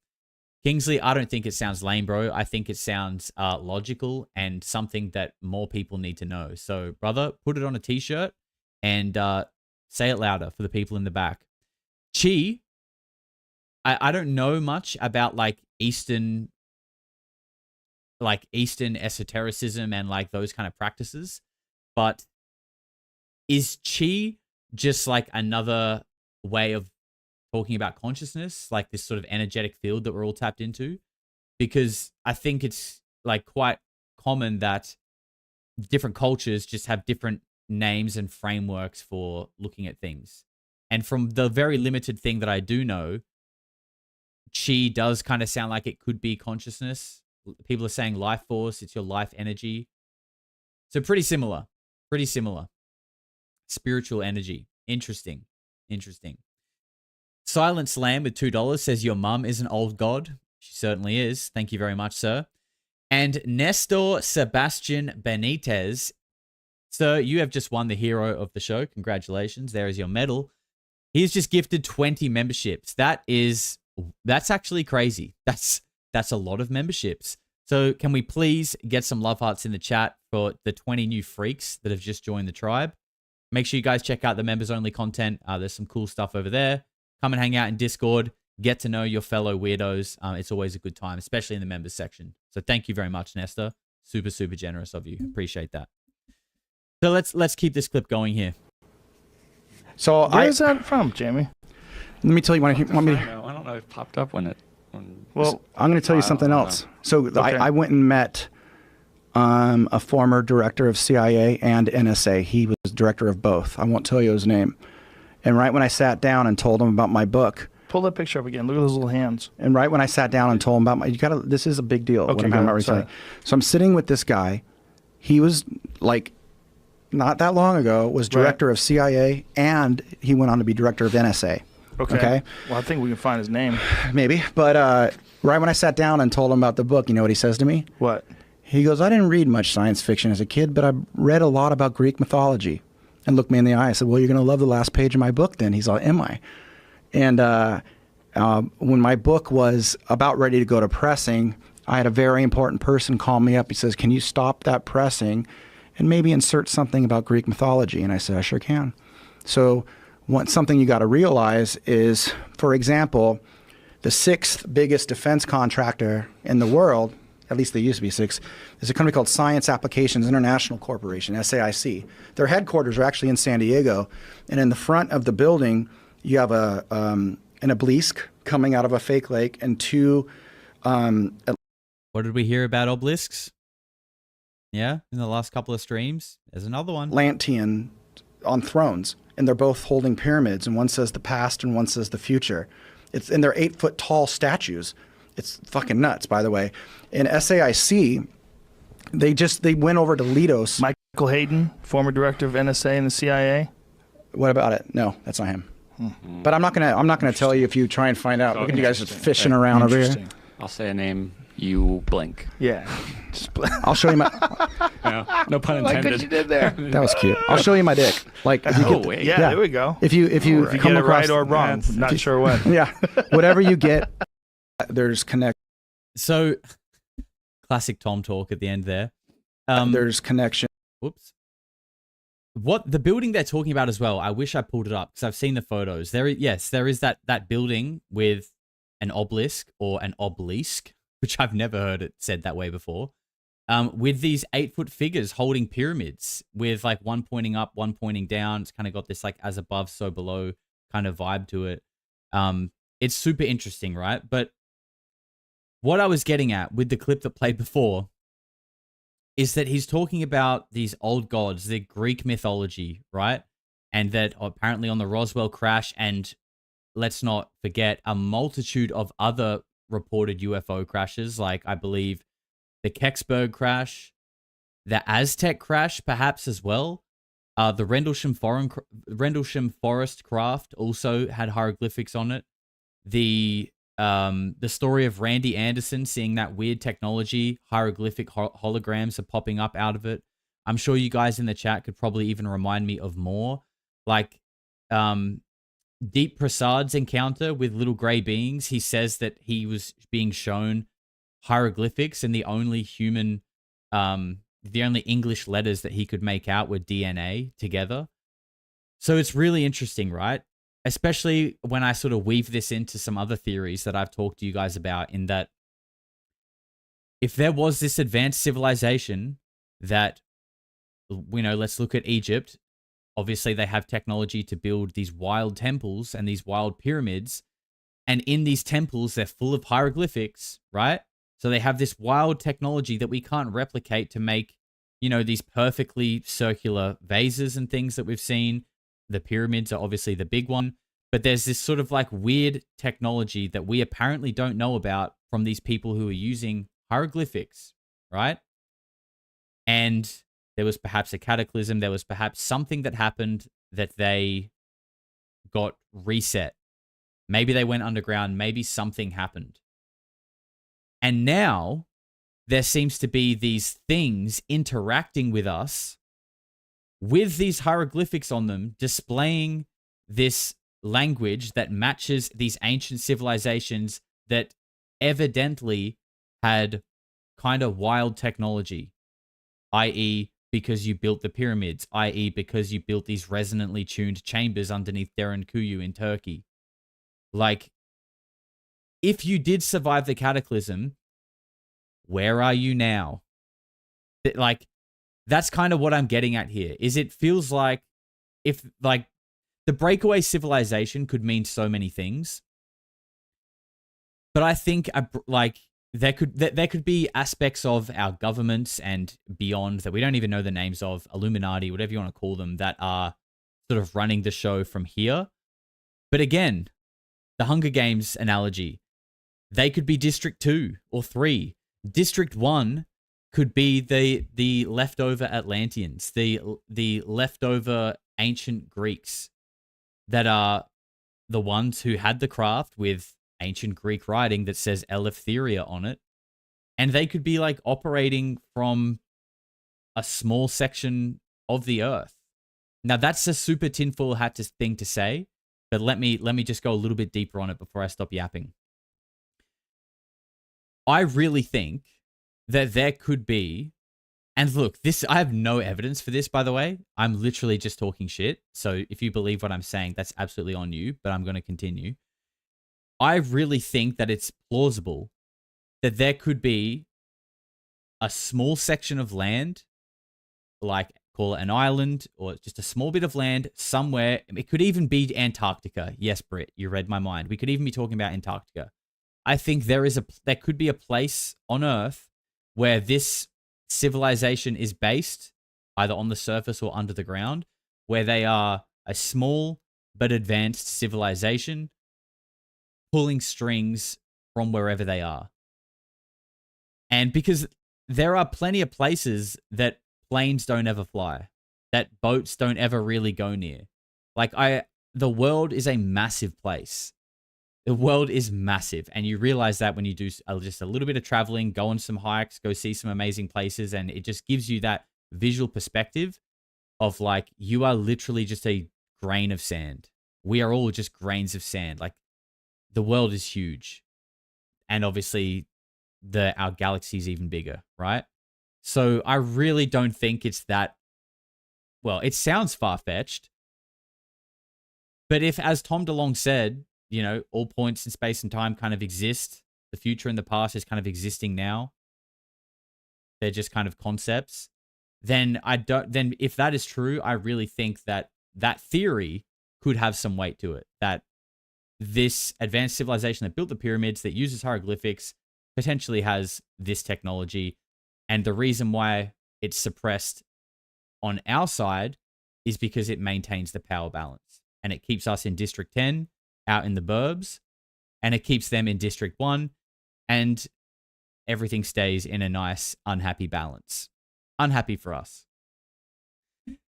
Kingsley, I don't think it sounds lame, bro. I think it sounds logical and something that more people need to know. So, brother, put it on a t-shirt and say it louder for the people in the back. Chi, I don't know much about like Eastern esotericism and like those kind of practices, but is chi just like another way of talking about consciousness, like this sort of energetic field that we're all tapped into? Because I think it's like quite common that different cultures just have different names and frameworks for looking at things. And from the very limited thing that I do know, chi does kind of sound like it could be consciousness. People are saying life force, it's your life energy. So pretty similar. Spiritual energy. Interesting. Silent Slam with $2 says, your mum is an old god. She certainly is. Thank you very much, sir. And Nestor Sebastian Benitez, sir, you have just won the hero of the show. Congratulations. There is your medal. He's just gifted 20 memberships. That's actually crazy. That's a lot of memberships. So can we please get some love hearts in the chat for the 20 new freaks that have just joined the tribe? Make sure you guys check out the members only content. There's some cool stuff over there. Come and hang out in Discord. Get to know your fellow weirdos. It's always a good time, especially in the members section. So thank you very much, Nestor. Super, super generous of you. Appreciate that. So let's keep this clip going here. So where is that from, Jamie? Let me tell you. Want me? I don't know. It popped up when it. Well, I'm going to tell you something else. So okay. I went and met a former director of CIA and NSA. He was director of both. I won't tell you his name. And right when I sat down and told him about my book. Pull that picture up again. Look at those little hands. And right when I sat down and told him about this is a big deal. Okay, so I'm sitting with this guy. He was like, not that long ago, was director of CIA, and he went on to be director of NSA. Okay. Well, I think we can find his name. Maybe. But right when I sat down and told him about the book, you know what he says to me? What? He goes, I didn't read much science fiction as a kid, but I read a lot about Greek mythology. And looked me in the eye. I said, well, you're going to love the last page of my book then. He's all, am I? And when my book was about ready to go to pressing, I had a very important person call me up. He says, can you stop that pressing and maybe insert something about Greek mythology? And I said, I sure can. So something you got to realize is, for example, the 6th biggest defense contractor in the world, at least they used to be 6, is a company called Science Applications International Corporation, SAIC. Their headquarters are actually in San Diego. And in the front of the building, you have an obelisk coming out of a fake lake and 2... what did we hear about obelisks? Yeah, in the last couple of streams. There's another one. Atlantean on thrones. And they're both holding pyramids, and one says the past and one says the future. And they're 8-foot tall statues. It's fucking nuts, by the way. In SAIC, they went over to Lidos. Michael Hayden, former director of NSA and the CIA. What about it? No, that's not him. But I'm not gonna tell you if you try and find out. Look at you guys just fishing around over here. I'll say a name you blink. Yeah. I'll show you my. No pun Like intended. what you did there. That was cute. I'll show you my dick. Like if you Oh, get, wait. Yeah, there we go. if you You come get it across right or wrong. Not sure what. yeah, whatever you get, there's connection. So, classic Tom talk at the end there. There's connection. Whoops. What the building they're talking about as well? I wish I pulled it up because I've seen the photos. There is that building with an obelisk or an obelisk, which I've never heard it said that way before. With these 8-foot figures holding pyramids, with like one pointing up, one pointing down. It's kind of got this like as above, so below kind of vibe to it. It's super interesting, right? But what I was getting at with the clip that played before is that he's talking about these old gods, the Greek mythology, right? And that apparently on the Roswell crash, and let's not forget a multitude of other reported UFO crashes, like I believe the Kecksburg crash, the Aztec crash perhaps as well. The Rendlesham Forest craft also had hieroglyphics on it. The story of Randy Anderson seeing that weird technology, hieroglyphic holograms are popping up out of it. I'm sure you guys in the chat could probably even remind me of more. Like Deep Prasad's encounter with little gray beings. He says that he was being shown hieroglyphics and the only English letters that he could make out were DNA together. So it's really interesting, right? Especially when I sort of weave this into some other theories that I've talked to you guys about, in that if there was this advanced civilization that, let's look at Egypt. Obviously, they have technology to build these wild temples and these wild pyramids. And in these temples, they're full of hieroglyphics, right? So they have this wild technology that we can't replicate to make, these perfectly circular vases and things that we've seen. The pyramids are obviously the big one, but there's this sort of like weird technology that we apparently don't know about from these people who are using hieroglyphics, right? And there was perhaps a cataclysm. There was perhaps something that happened that they got reset. Maybe they went underground. Maybe something happened. And now there seems to be these things interacting with us with these hieroglyphics on them, displaying this language that matches these ancient civilizations that evidently had kind of wild technology, i.e., because you built the pyramids, i.e., because you built these resonantly tuned chambers underneath Derinkuyu in Turkey. Like, if you did survive the cataclysm, where are you now? Like, that's kind of what I'm getting at here. Is it feels like if like the breakaway civilization could mean so many things, but I think like there could be aspects of our governments and beyond that we don't even know the names of, Illuminati, whatever you want to call them, that are sort of running the show from here. But again, the Hunger Games analogy, they could be District 2 or 3. District 1 could be the leftover Atlanteans, the leftover ancient Greeks that are the ones who had the craft with ancient Greek writing that says Eleftheria on it. And they could be like operating from a small section of the earth. Now that's a super tinfoil hat thing to say, but let me just go a little bit deeper on it before I stop yapping. I really think that there could be, and look, I have no evidence for this, by the way. I'm literally just talking shit. So if you believe what I'm saying, that's absolutely on you, but I'm going to continue. I really think that it's plausible that there could be a small section of land, like call it an island or just a small bit of land somewhere. It could even be Antarctica. Yes, Britt, you read my mind. We could even be talking about Antarctica. I think there could be a place on Earth where this civilization is based, either on the surface or under the ground, where they are a small but advanced civilization pulling strings from wherever they are. And because there are plenty of places that planes don't ever fly, that boats don't ever really go near. Like the world is a massive place. The world is massive, and you realize that when you do just a little bit of traveling, go on some hikes, go see some amazing places, and it just gives you that visual perspective of like, you are literally just a grain of sand. We are all just grains of sand. Like, the world is huge, and obviously our galaxy is even bigger, right? So I really don't think it's that, well, it sounds far-fetched, but if, as Tom DeLonge said, you know, all points in space and time kind of exist, the future and the past is kind of existing now, they're just kind of concepts, then if that is true, I really think that that theory could have some weight to it, that this advanced civilization that built the pyramids, that uses hieroglyphics, potentially has this technology. And the reason why it's suppressed on our side is because it maintains the power balance. And it keeps us in District 10, out in the burbs, and it keeps them in District 1, and everything stays in a nice, unhappy balance. Unhappy for us.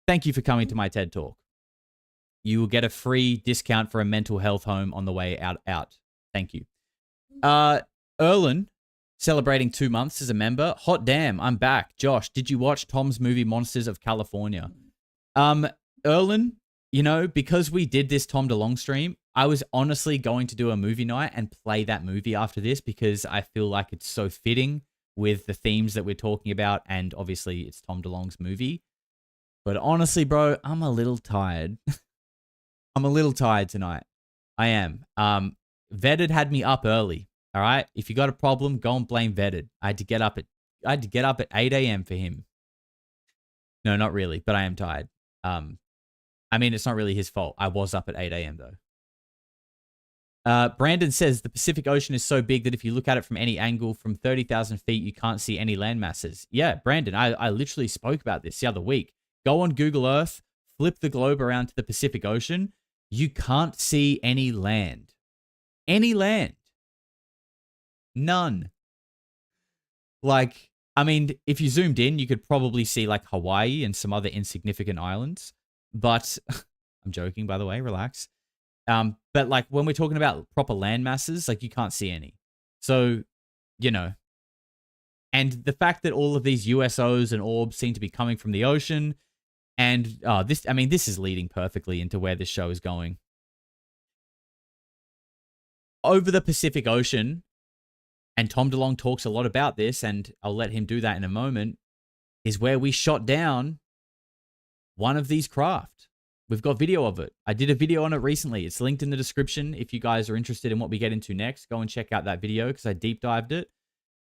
Thank you for coming to my TED Talk. You will get a free discount for a mental health home on the way out. Thank you. Erlen, celebrating 2 months as a member. Hot damn, I'm back. Josh, did you watch Tom's movie Monsters of California? Erlen, you know, because we did this Tom DeLonge stream, I was honestly going to do a movie night and play that movie after this because I feel like it's so fitting with the themes that we're talking about, and obviously it's Tom DeLonge's movie. But honestly, bro, I'm a little tired. I'm a little tired tonight. I am. Vetted had me up early. All right. If you got a problem, go and blame Vetted. I had to get up at 8 a.m. for him. No, not really, but I am tired. I mean, it's not really his fault. I was up at 8 a.m. though. Brandon says the Pacific Ocean is so big that if you look at it from any angle from 30,000 feet, you can't see any land masses. Yeah, Brandon, I literally spoke about this the other week. Go on Google Earth, flip the globe around to the Pacific Ocean. You can't see any land. Any land. None. Like, I mean, if you zoomed in, you could probably see like Hawaii and some other insignificant islands. But I'm joking, by the way, relax. But like when we're talking about proper land masses, like you can't see any. So, you know, and the fact that all of these USOs and orbs seem to be coming from the ocean, and this is leading perfectly into where this show is going. Over the Pacific Ocean, and Tom DeLonge talks a lot about this, and I'll let him do that in a moment, is where we shot down one of these craft. We've got video of it. I did a video on it recently. It's linked in the description. If you guys are interested in what we get into next, go and check out that video because I deep dived it.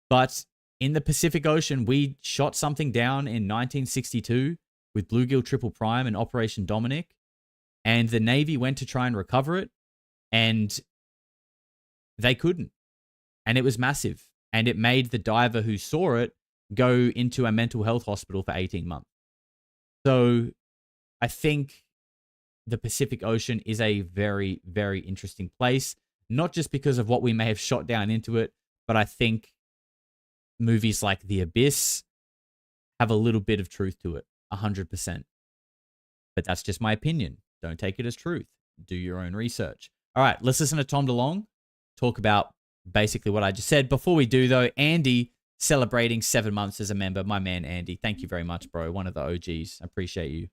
But in the Pacific Ocean, we shot something down in 1962 with Bluegill Triple Prime and Operation Dominic. And the Navy went to try and recover it, and they couldn't. And it was massive. And it made the diver who saw it go into a mental health hospital for 18 months. So I think the Pacific Ocean is a very, very interesting place, not just because of what we may have shot down into it, but I think movies like The Abyss have a little bit of truth to it, 100%. But that's just my opinion. Don't take it as truth. Do your own research. All right, let's listen to Tom DeLonge talk about basically what I just said. Before we do, though, Andy celebrating 7 months as a member. My man, Andy. Thank you very much, bro. One of the OGs. I appreciate you.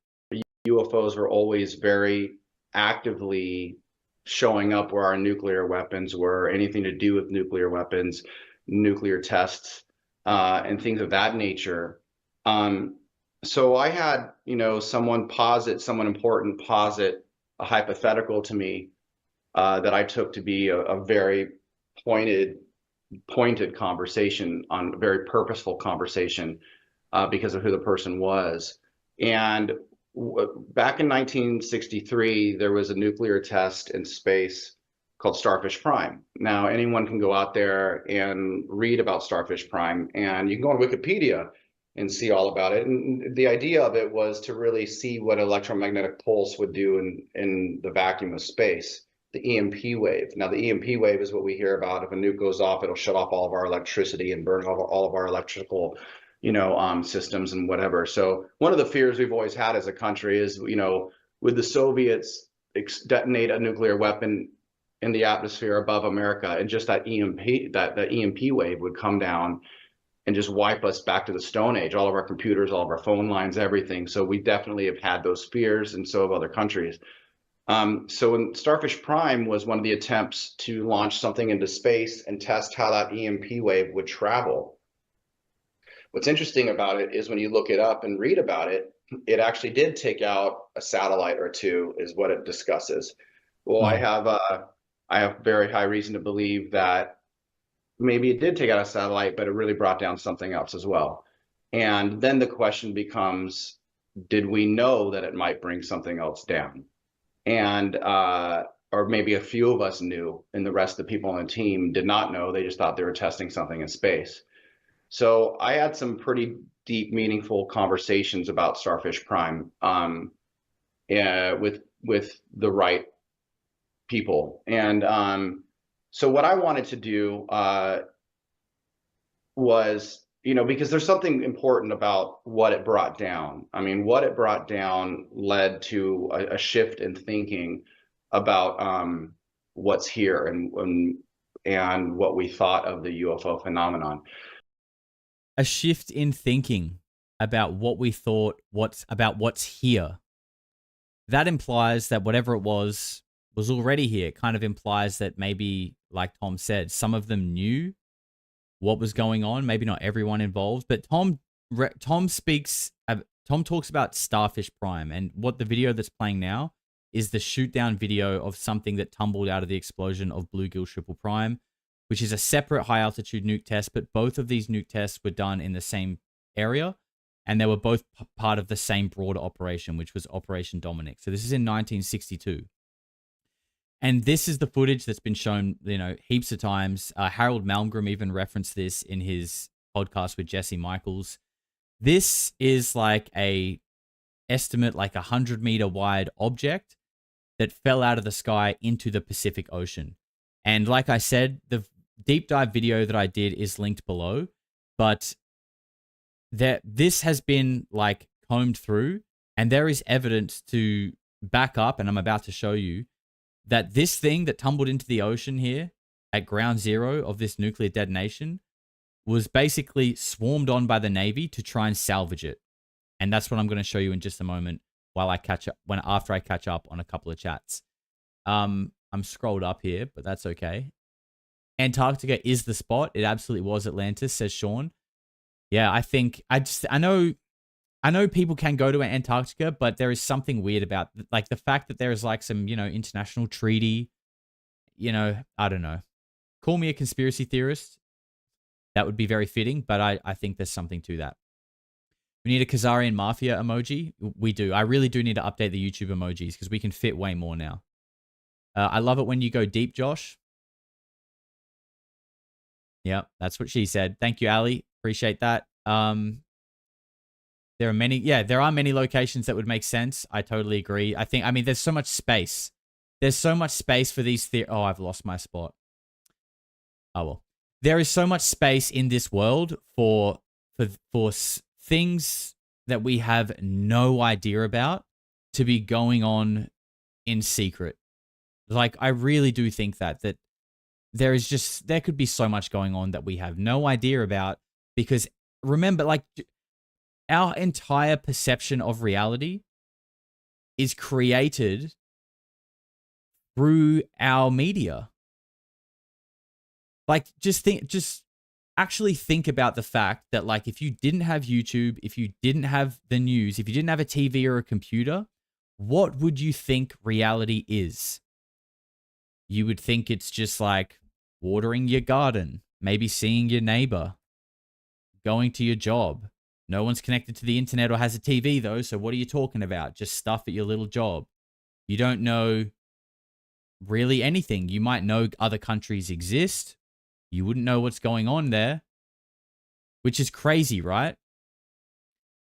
UFOs were always very actively showing up where our nuclear weapons were, anything to do with nuclear weapons, nuclear tests, and things of that nature. So I had, someone important posit a hypothetical to me that I took to be a very pointed conversation, on a very purposeful conversation because of who the person was. And back in 1963, there was a nuclear test in space called Starfish Prime. Now, anyone can go out there and read about Starfish Prime, and you can go on Wikipedia and see all about it. And the idea of it was to really see what electromagnetic pulse would do in the vacuum of space, the EMP wave. Now, the EMP wave is what we hear about. If a nuke goes off, it'll shut off all of our electricity and burn all of our electrical systems and whatever. So one of the fears we've always had as a country is, would the Soviets detonate a nuclear weapon in the atmosphere above America, and just that the EMP wave would come down and just wipe us back to the Stone Age, all of our computers, all of our phone lines, everything. So we definitely have had those fears, and so have other countries. So when Starfish Prime was one of the attempts to launch something into space and test how that EMP wave would travel. What's interesting about it is when you look it up and read about it, it actually did take out a satellite or two, is what it discusses. Well, I have very high reason to believe that maybe it did take out a satellite, but it really brought down something else as well. And then the question becomes, did we know that it might bring something else down? And or maybe a few of us knew, and the rest of the people on the team did not know. They just thought they were testing something in space. So I had some pretty deep, meaningful conversations about Starfish Prime with the right people. And so what I wanted to do was, because there's something important about what it brought down. I mean, what it brought down led to a shift in thinking about what's here and what we thought of the UFO phenomenon. A shift in thinking about what we thought, what's here. That implies that whatever it was already here. It kind of implies that maybe, like Tom said, some of them knew what was going on. Maybe not everyone involved, but Tom talks about Starfish Prime, and what the video that's playing now is the Shootdown video of something that tumbled out of the explosion of Bluegill Triple Prime, which is a separate high altitude nuke test, but both of these nuke tests were done in the same area, and they were both part of the same broader operation, which was Operation Dominic. So this is in 1962. And this is the footage that's been shown, heaps of times. Harold Malmgren even referenced this in his podcast with Jesse Michaels. This is like a 100-meter wide object that fell out of the sky into the Pacific Ocean. And like I said, the deep dive video that I did is linked below, but this has been combed through, and there is evidence to back up, and I'm about to show you, that this thing that tumbled into the ocean here at ground zero of this nuclear detonation was basically swarmed on by the Navy to try and salvage it. And that's what I'm going to show you in just a moment after I catch up on a couple of chats. I'm scrolled up here, but that's okay. Antarctica is the spot. It absolutely was Atlantis, says Sean. Yeah, I know people can go to Antarctica, but there is something weird about the fact that there is some, international treaty, I don't know. Call me a conspiracy theorist. That would be very fitting, but I think there's something to that. We need a Khazarian Mafia emoji. We do. I really do need to update the YouTube emojis because we can fit way more now. I love it when you go deep, Josh. Yeah, that's what she said. Thank you, Ali. Appreciate that. There are many locations that would make sense. I totally agree. There's so much space. There's so much space for these Oh, I've lost my spot. Oh, well. There is so much space in this world for things that we have no idea about to be going on in secret. I really do think that there could be so much going on that we have no idea about, because remember, our entire perception of reality is created through our media. Just actually think about the fact that if you didn't have YouTube, if you didn't have the news, if you didn't have a TV or a computer, what would you think reality is? You would think it's just watering your garden, maybe seeing your neighbor, going to your job. No one's connected to the internet or has a TV though, so what are you talking about? Just stuff at your little job. You don't know really anything. You might know other countries exist. You wouldn't know what's going on there, which is crazy, right?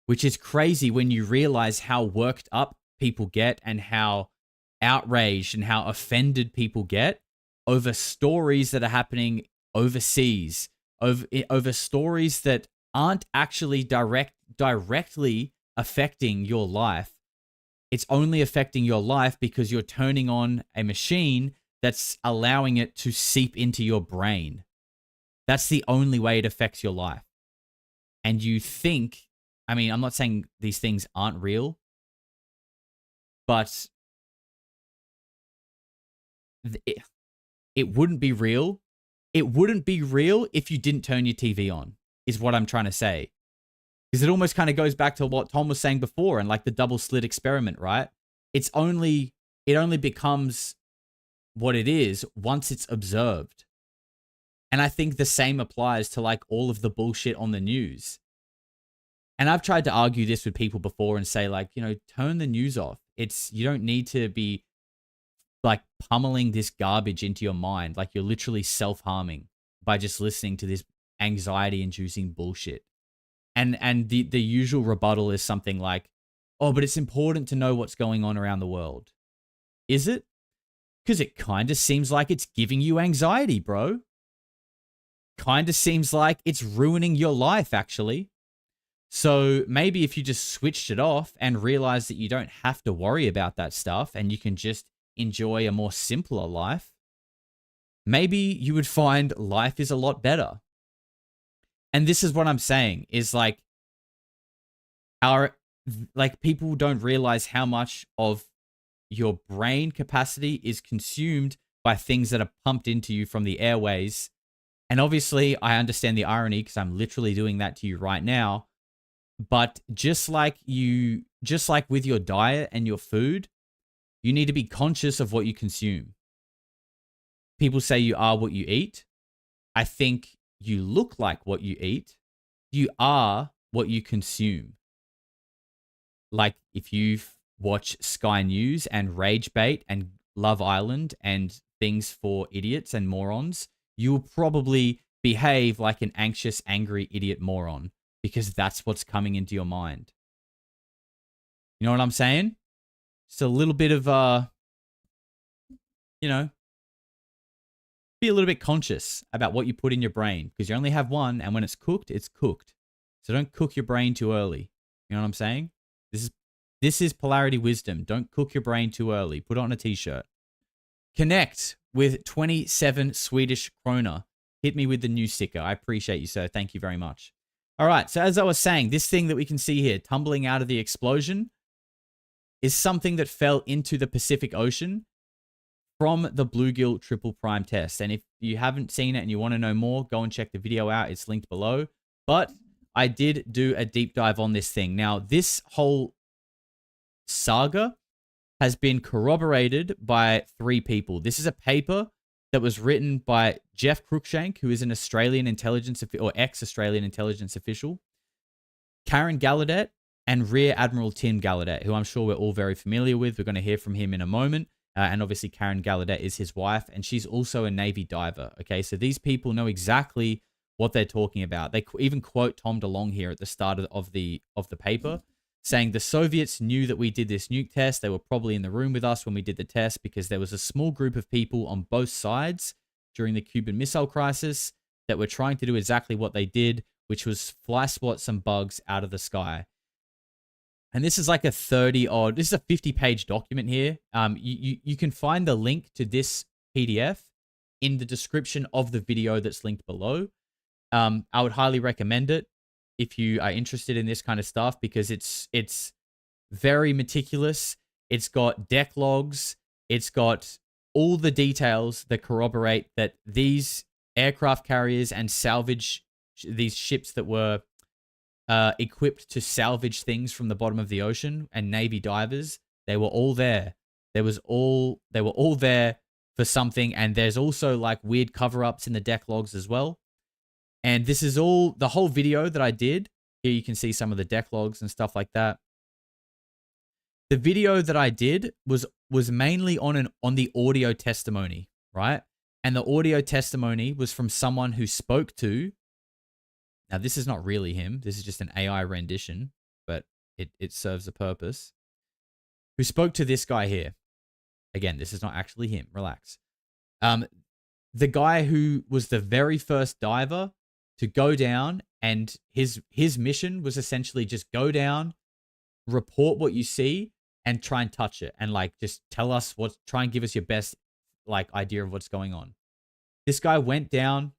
Which is crazy when you realize how worked up people get and how outraged and how offended people get over stories that are happening overseas, over stories that aren't actually directly affecting your life. It's only affecting your life because you're turning on a machine that's allowing it to seep into your brain. That's the only way it affects your life. And you think, I mean, I'm not saying these things aren't real, but it wouldn't be real. It wouldn't be real if you didn't turn your TV on, is what I'm trying to say. Because it almost kind of goes back to what Tom was saying before and like the double slit experiment, right? It only becomes what it is once it's observed. And I think the same applies to like all of the bullshit on the news. And I've tried to argue this with people before and say like, you know, turn the news off. You don't need to be like pummeling this garbage into your mind. Like you're literally self-harming by just listening to this anxiety-inducing bullshit. And the usual rebuttal is something like, oh, but it's important to know what's going on around the world. Is it? Because it kind of seems like it's giving you anxiety, bro. Kind of seems like it's ruining your life, actually. So maybe if you just switched it off and realized that you don't have to worry about that stuff and you can just enjoy a more simpler life, maybe you would find life is a lot better. And this is what I'm saying is like people don't realize how much of your brain capacity is consumed by things that are pumped into you from the airways. And obviously I understand the irony because I'm literally doing that to you right now. But just like with your diet and your food, you need to be conscious of what you consume. People say you are what you eat. I think you look like what you eat. You are what you consume. Like if you watch Sky News and Rage Bait and Love Island and things for idiots and morons, you'll probably behave like an anxious, angry idiot moron because that's what's coming into your mind. You know what I'm saying? Just a little bit of, be a little bit conscious about what you put in your brain because you only have one, and when it's cooked, it's cooked. So don't cook your brain too early. You know what I'm saying? This is polarity wisdom. Don't cook your brain too early. Put it on a t-shirt. Connect with 27 Swedish krona. Hit me with the new sticker. I appreciate you, sir. Thank you very much. All right. So as I was saying, this thing that we can see here tumbling out of the explosion is something that fell into the Pacific Ocean from the Bluegill triple prime test. And if you haven't seen it and you want to know more, go and check the video out. It's linked below. But I did do a deep dive on this thing. Now, this whole saga has been corroborated by 3 people. This is a paper that was written by Jeff Cruikshank, who is an Australian intelligence or ex-Australian intelligence official, Karen Gallaudet, and Rear Admiral Tim Gallaudet, who I'm sure we're all very familiar with. We're going to hear from him in a moment. And obviously Karen Gallaudet is his wife, and she's also a Navy diver. Okay, so these people know exactly what they're talking about. They even quote Tom DeLonge here at the start of the paper, saying the Soviets knew that we did this nuke test. They were probably in the room with us when we did the test because there was a small group of people on both sides during the Cuban Missile Crisis that were trying to do exactly what they did, which was fly swat some bugs out of the sky. And this is like a 50-page document here. You can find the link to this PDF in the description of the video that's linked below. I would highly recommend it if you are interested in this kind of stuff because it's very meticulous. It's got deck logs. It's got all the details that corroborate that these aircraft carriers and these ships that were equipped to salvage things from the bottom of the ocean and Navy divers, they were all there. They were all there for something. And there's also like weird cover-ups in the deck logs as well. And this is all the whole video that I did. Here you can see some of the deck logs and stuff like that. The video that I did was mainly on the audio testimony, right? And the audio testimony was from someone who spoke to, now this is not really him, this is just an AI rendition, but it serves a purpose, who spoke to this guy here. Again, this is not actually him, relax. The guy who was the very first diver to go down, and his mission was essentially just go down, report what you see, and try and touch it, and like just tell us try and give us your best like idea of what's going on. This guy went down,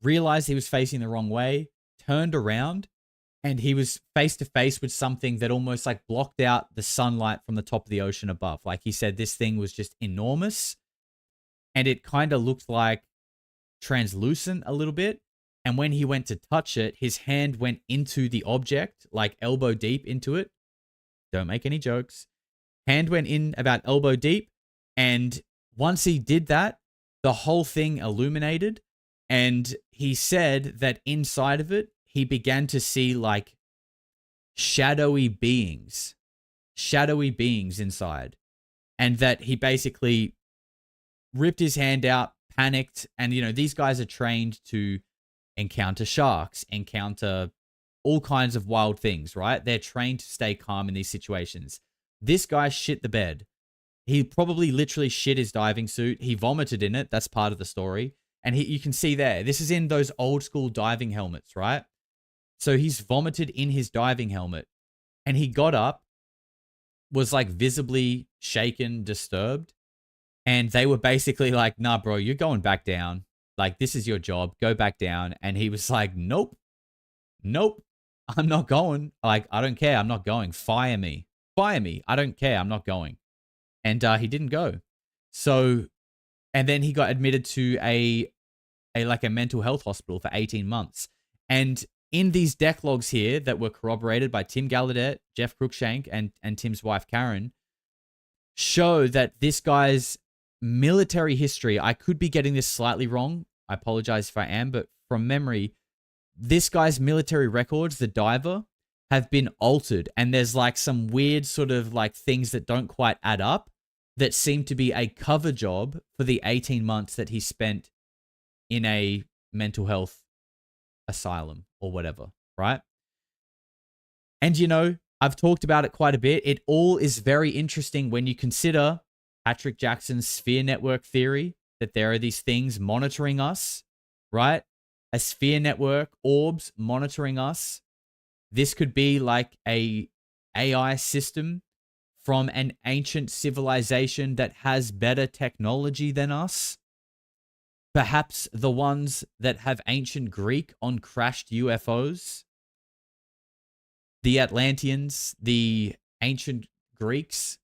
realized he was facing the wrong way, turned around, and he was face to face with something that almost like blocked out the sunlight from the top of the ocean above. Like he said, this thing was just enormous, and it kind of looked like translucent a little bit. And when he went to touch it, his hand went into the object, like elbow deep into it. Don't make any jokes. Hand went in about elbow deep. And once he did that, the whole thing illuminated. And he said that inside of it, he began to see like shadowy beings inside. And that he basically ripped his hand out, panicked. And, you know, these guys are trained to encounter sharks, encounter all kinds of wild things, right? They're trained to stay calm in these situations. This guy shit the bed. He probably literally shit his diving suit. He vomited in it. That's part of the story. And you can see there, this is in those old school diving helmets, right? So he's vomited in his diving helmet. And he got up, was like visibly shaken, disturbed. And they were basically like, nah, bro, you're going back down. Like, this is your job. Go back down. And he was like, nope, I'm not going. Like, I don't care. I'm not going. Fire me. I don't care. I'm not going. And he didn't go. So, and then he got admitted to a mental health hospital for 18 months. And in these deck logs here that were corroborated by Tim Gallaudet, Jeff Cruikshank, and Tim's wife, Karen, show that this guy's military history, I could be getting this slightly wrong. I apologize if I am, but from memory, this guy's military records, the diver, have been altered. And there's like some weird sort of like things that don't quite add up that seem to be a cover job for the 18 months that he spent in a mental health asylum or whatever, right? And, you know, I've talked about it quite a bit. It all is very interesting when you consider Patrick Jackson's sphere network theory, that there are these things monitoring us, right? A sphere network, orbs monitoring us. This could be like a AI system from an ancient civilization that has better technology than us. Perhaps the ones that have ancient Greek on crashed UFOs. The Atlanteans, the ancient Greeks.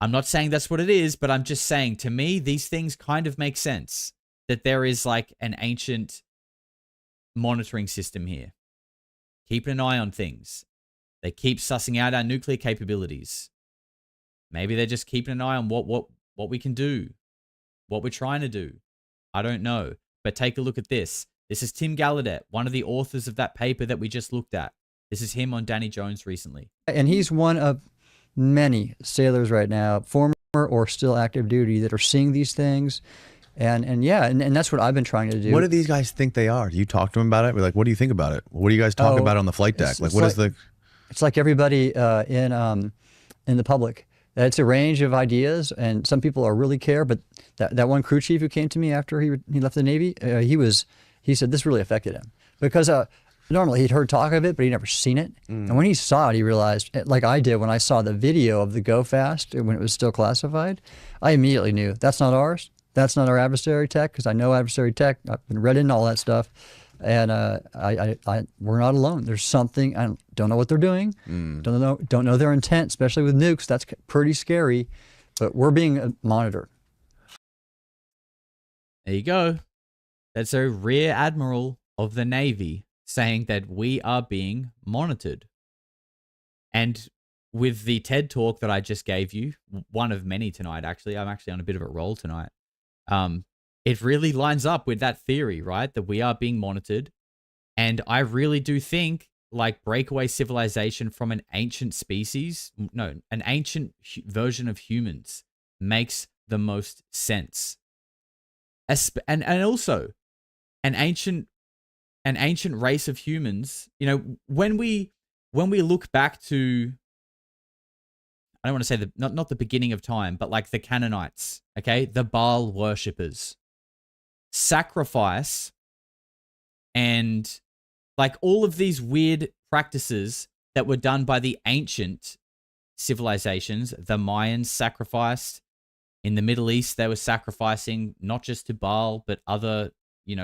I'm not saying that's what it is, but I'm just saying, to me, these things kind of make sense. That there is like an ancient monitoring system here. Keeping an eye on things. They keep sussing out our nuclear capabilities. Maybe they're just keeping an eye on what we can do. What we're trying to do. I don't know. But take a look at this. This is Tim Gallaudet, one of the authors of that paper that we just looked at. This is him on Danny Jones recently. And he's one of many sailors right now, former or still active duty, that are seeing these things. And that's what I've been trying to do. What do these guys think they are? Do you talk to them about it? We're like, what do you think about it? What do you guys talk about on the flight deck? Like, what is the... It's like everybody in the public. It's a range of ideas, and some people are really care. But that one crew chief who came to me after he left the Navy, he said this really affected him because normally he'd heard talk of it, but he'd never seen it. And when he saw it, he realized, like I did when I saw the video of the Go Fast when it was still classified, I immediately knew that's not ours. That's not our adversary tech, because I know adversary tech. I've been read into all that stuff. And we're not alone. There's something, I don't know what they're doing. Don't know their intent, especially with nukes. That's pretty scary, but we're being monitored. There you go. That's a Rear Admiral of the Navy saying that we are being monitored. And with the TED talk that I just gave you, one of many tonight, actually, I'm actually on a bit of a roll tonight. It really lines up with that theory, right? That we are being monitored. And I really do think like breakaway civilization from an ancient species, no, an ancient version of humans makes the most sense. And also an ancient race of humans, you know, when we look back to, I don't want to say not the beginning of time, but like the Canaanites, okay? The Baal worshippers. Sacrifice and like all of these weird practices that were done by the ancient civilizations. The Mayans sacrificed, In the Middle East, they were sacrificing not just to Baal, but other,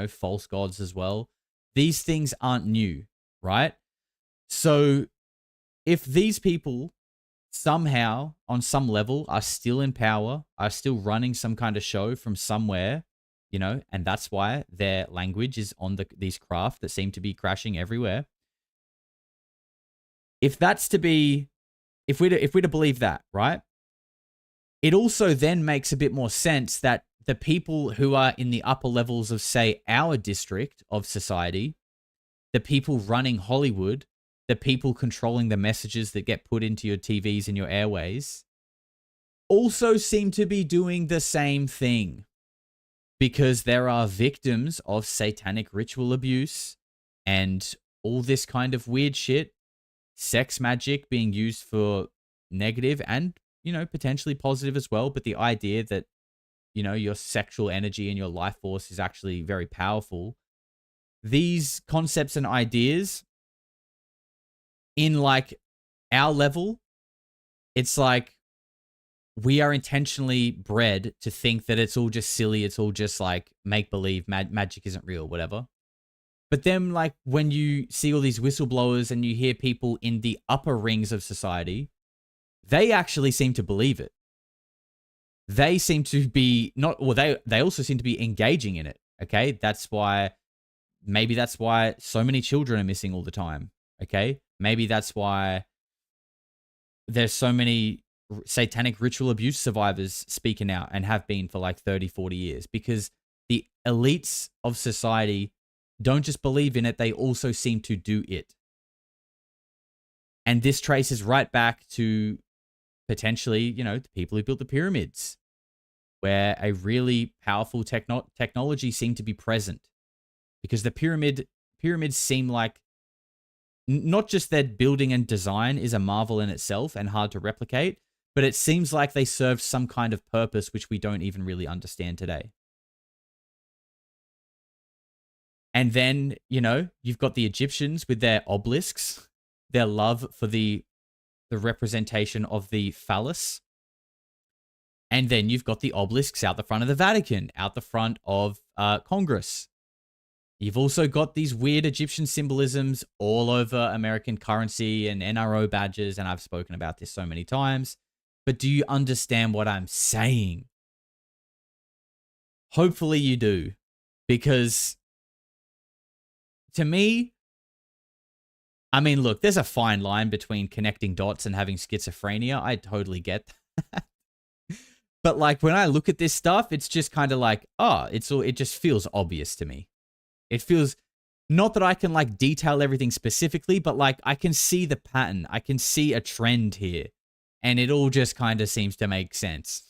false gods as well. These things aren't new, right? So if these people somehow, on some level, are still in power, are still running some kind of show from somewhere, and that's why their language is on these craft that seem to be crashing everywhere. If we're to believe that, right? It also then makes a bit more sense that the people who are in the upper levels of, say, our district of society, the people running Hollywood, the people controlling the messages that get put into your TVs and your airways, also seem to be doing the same thing. Because there are victims of satanic ritual abuse and all this kind of weird shit, sex magic being used for negative and, potentially positive as well. But the idea that, your sexual energy and your life force is actually very powerful. These concepts and ideas in like our level, it's like we are intentionally bred to think that it's all just silly. It's all just like make-believe, magic isn't real, whatever. But then like when you see all these whistleblowers and you hear people in the upper rings of society, they actually seem to believe it. They seem to be they also seem to be engaging in it. Okay. Maybe that's why so many children are missing all the time. Okay. Maybe that's why there's so many satanic ritual abuse survivors speaking out and have been for like 30, 40 years, because the elites of society don't just believe in it, they also seem to do it. And this traces right back to potentially, the people who built the pyramids, where a really powerful technology seemed to be present, because the pyramids seem like not just their building and design is a marvel in itself and hard to replicate, but it seems like they serve some kind of purpose which we don't even really understand today. And then, you've got the Egyptians with their obelisks, their love for the representation of the phallus. And then you've got the obelisks out the front of the Vatican, out the front of Congress. You've also got these weird Egyptian symbolisms all over American currency and NRO badges, and I've spoken about this so many times. But do you understand what I'm saying? Hopefully you do. Because to me, look, there's a fine line between connecting dots and having schizophrenia. I totally get that. But like when I look at this stuff, it's just kind of like, it just feels obvious to me. It feels, not that I can like detail everything specifically, but like I can see the pattern. I can see a trend here. And it all just kind of seems to make sense.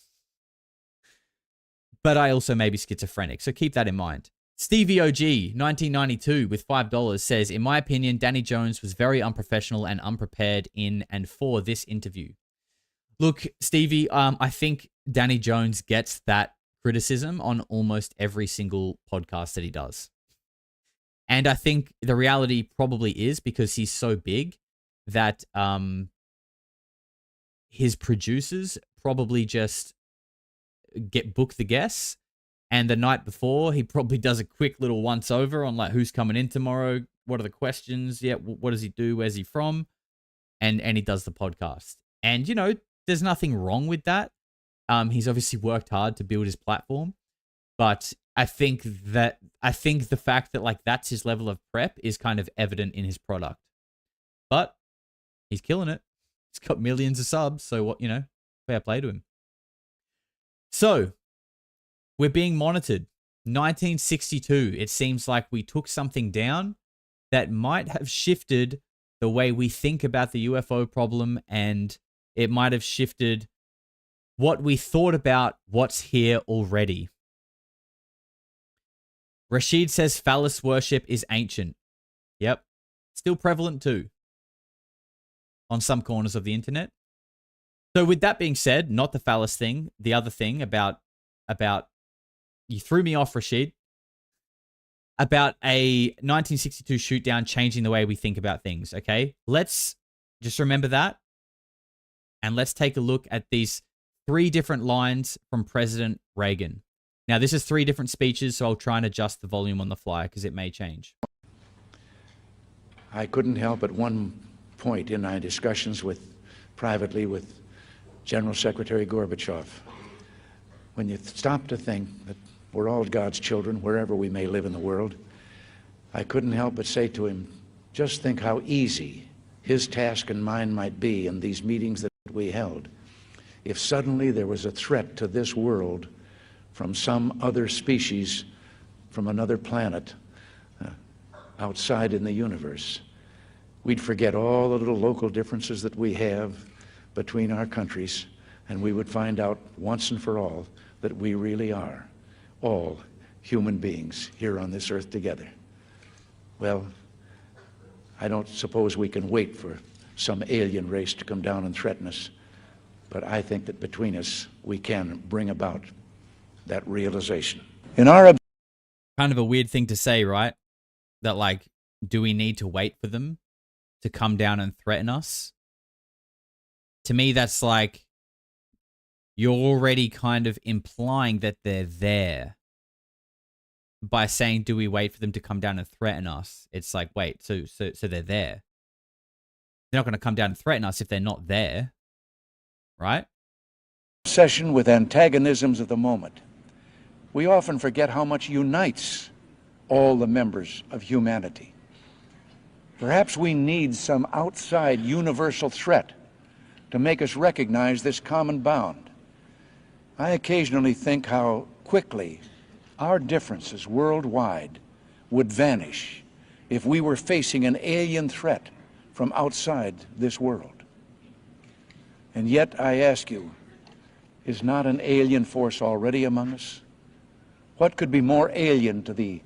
But I also may be schizophrenic, so keep that in mind. Stevie OG, 1992, with $5, says, in my opinion, Danny Jones was very unprofessional and unprepared in and for this interview. Look, Stevie, I think Danny Jones gets that criticism on almost every single podcast that he does. And I think the reality probably is because he's so big that his producers probably just book the guests, and the night before he probably does a quick little once over on like who's coming in tomorrow, what are the questions, what does he do, where's he from, and he does the podcast. And there's nothing wrong with that. He's obviously worked hard to build his platform, but I think the fact that like that's his level of prep is kind of evident in his product. But he's killing it. He's got millions of subs, so what, fair play to him. So, we're being monitored. 1962, it seems like we took something down that might have shifted the way we think about the UFO problem, and it might have shifted what we thought about what's here already. Rashid says phallus worship is ancient. Yep. Still prevalent too. On some corners of the internet. So with that being said, not the phallus thing, the other thing about you threw me off, Rashid, about a 1962 shootdown changing the way we think about things, okay? Let's just remember that, and let's take a look at these 3 different lines from President Reagan. Now, this is 3 different speeches, so I'll try and adjust the volume on the fly because it may change. I couldn't help at one point in my discussions privately with General Secretary Gorbachev, when you stop to think that we're all God's children, wherever we may live in the world, I couldn't help but say to him, just think how easy his task and mine might be in these meetings that we held if suddenly there was a threat to this world from some other species, from another planet, outside in the universe. We'd forget all the little local differences that we have between our countries, and we would find out once and for all that we really are all human beings here on this earth together. Well, I don't suppose we can wait for some alien race to come down and threaten us, but I think that between us we can bring about that realization. In our kind of a weird thing to say, right? That like, do we need to wait for them to come down and threaten us? To me, that's like, you're already kind of implying that they're there by saying, do we wait for them to come down and threaten us? It's like, wait, so they're there. They're not going to come down and threaten us if they're not there, right? obsession with antagonisms of the moment, we often forget how much unites all the members of humanity. Perhaps we need some outside universal threat to make us recognize this common bound. I occasionally think how quickly our differences worldwide would vanish if we were facing an alien threat from outside this world. And yet, I ask you, is not an alien force already among us? What could be more alien to the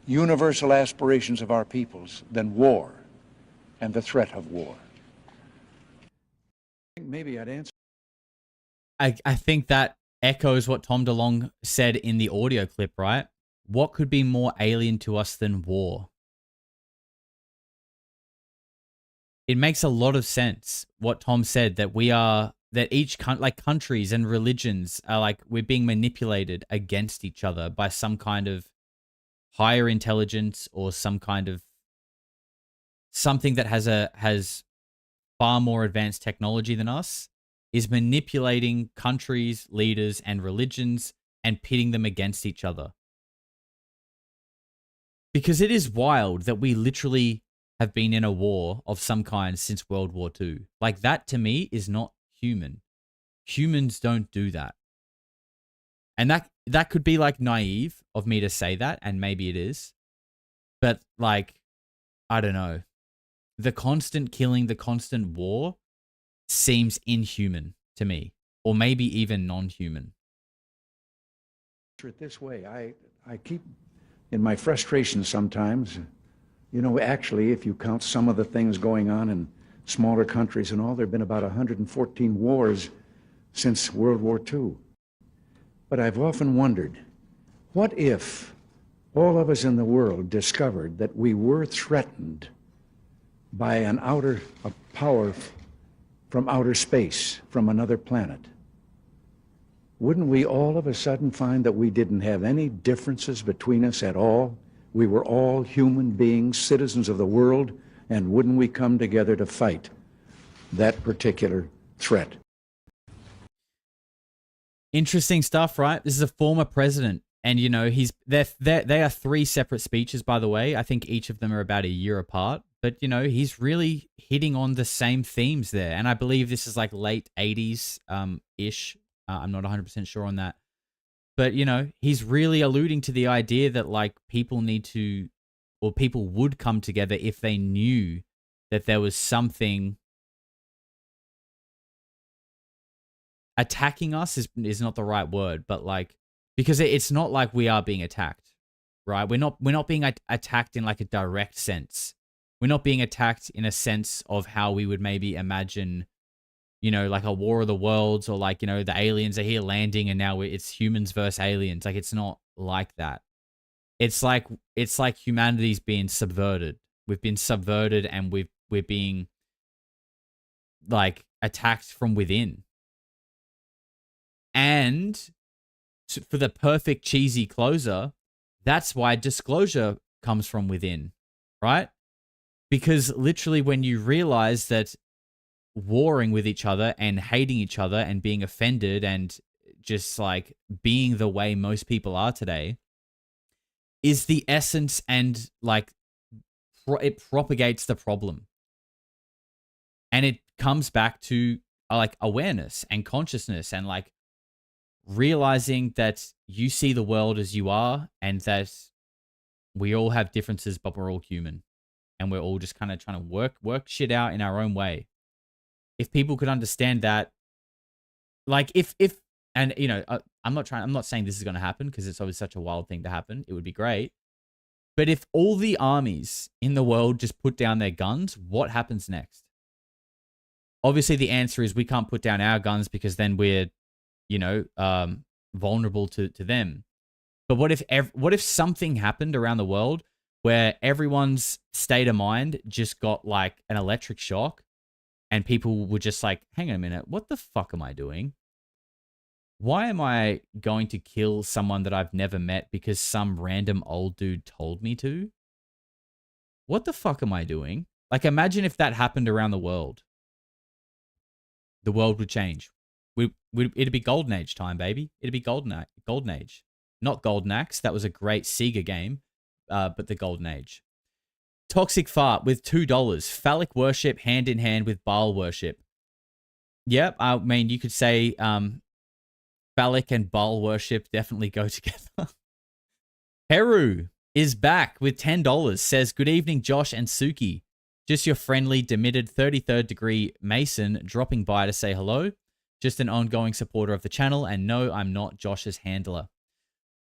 universal aspirations of our peoples than war and the threat of war? Maybe I'd answer. I think that echoes what Tom DeLonge said in the audio clip, right? What could be more alien to us than war? It makes a lot of sense what Tom said, that we are, that each countries and religions are like, we're being manipulated against each other by some kind of higher intelligence or some kind of something that has far more advanced technology than us, is manipulating countries, leaders, and religions and pitting them against each other. Because it is wild that we literally have been in a war of some kind since World War II. Like, that to me is not human. Humans don't do that. And that could be like naive of me to say that, and maybe it is. But like, I don't know. The constant killing, the constant war seems inhuman to me, or maybe even non-human. It this way, I keep, in my frustration sometimes, you know, actually, if you count some of the things going on in smaller countries and all, there have been about 114 wars since World War II. But I've often wondered, what if all of us in the world discovered that we were threatened by a power from outer space, from another planet? Wouldn't we all of a sudden find that we didn't have any differences between us at all? We were all human beings, citizens of the world, and wouldn't we come together to fight that particular threat? Interesting stuff, right? This is a former president, and you know, they are 3 separate speeches, by the way. I think each of them are about a year apart, but you know, he's really hitting on the same themes there. And I believe this is like late 80s ish. I'm not 100% sure on that. But, you know, he's really alluding to the idea that, like, people need to, or people would come together if they knew that there was something attacking us is not the right word, but like, because it's not like we are being attacked, right? We're not being attacked in like a direct sense. We're not being attacked in a sense of how we would maybe imagine, you know, like a War of the Worlds, or like, you know, the aliens are here landing and now it's humans versus aliens. Like, it's not like that. It's like humanity's being subverted. We've been subverted, and we're being like attacked from within. And for the perfect cheesy closer, that's why disclosure comes from within, right? Because literally when you realize that warring with each other and hating each other and being offended and just like being the way most people are today is the essence, and like it propagates the problem. And it comes back to like awareness and consciousness and like realizing that you see the world as you are and that we all have differences, but we're all human and we're all just kind of trying to work shit out in our own way. If people could understand that, like if, and you know, I'm not saying this is going to happen because it's always such a wild thing to happen. It would be great. But if all the armies in the world just put down their guns, what happens next? Obviously, the answer is we can't put down our guns because then we're, you know, vulnerable to them. But what if something happened around the world where everyone's state of mind just got like an electric shock and people were just like, hang on a minute, what the fuck am I doing? Why am I going to kill someone that I've never met because some random old dude told me to? What the fuck am I doing? Like, imagine if that happened around the world. The world would change. It'd be Golden Age time, baby. It'd be Golden Age. Not Golden Axe. That was a great Sega game, but the Golden Age. Toxic Fart with $2. Phallic worship hand in hand with Baal worship. Yep, I mean, you could say phallic and Baal worship definitely go together. Heru is back with $10. Says, good evening, Josh and Suki. Just your friendly, demitted 33rd degree Mason dropping by to say hello. Just an ongoing supporter of the channel, and no, I'm not Josh's handler.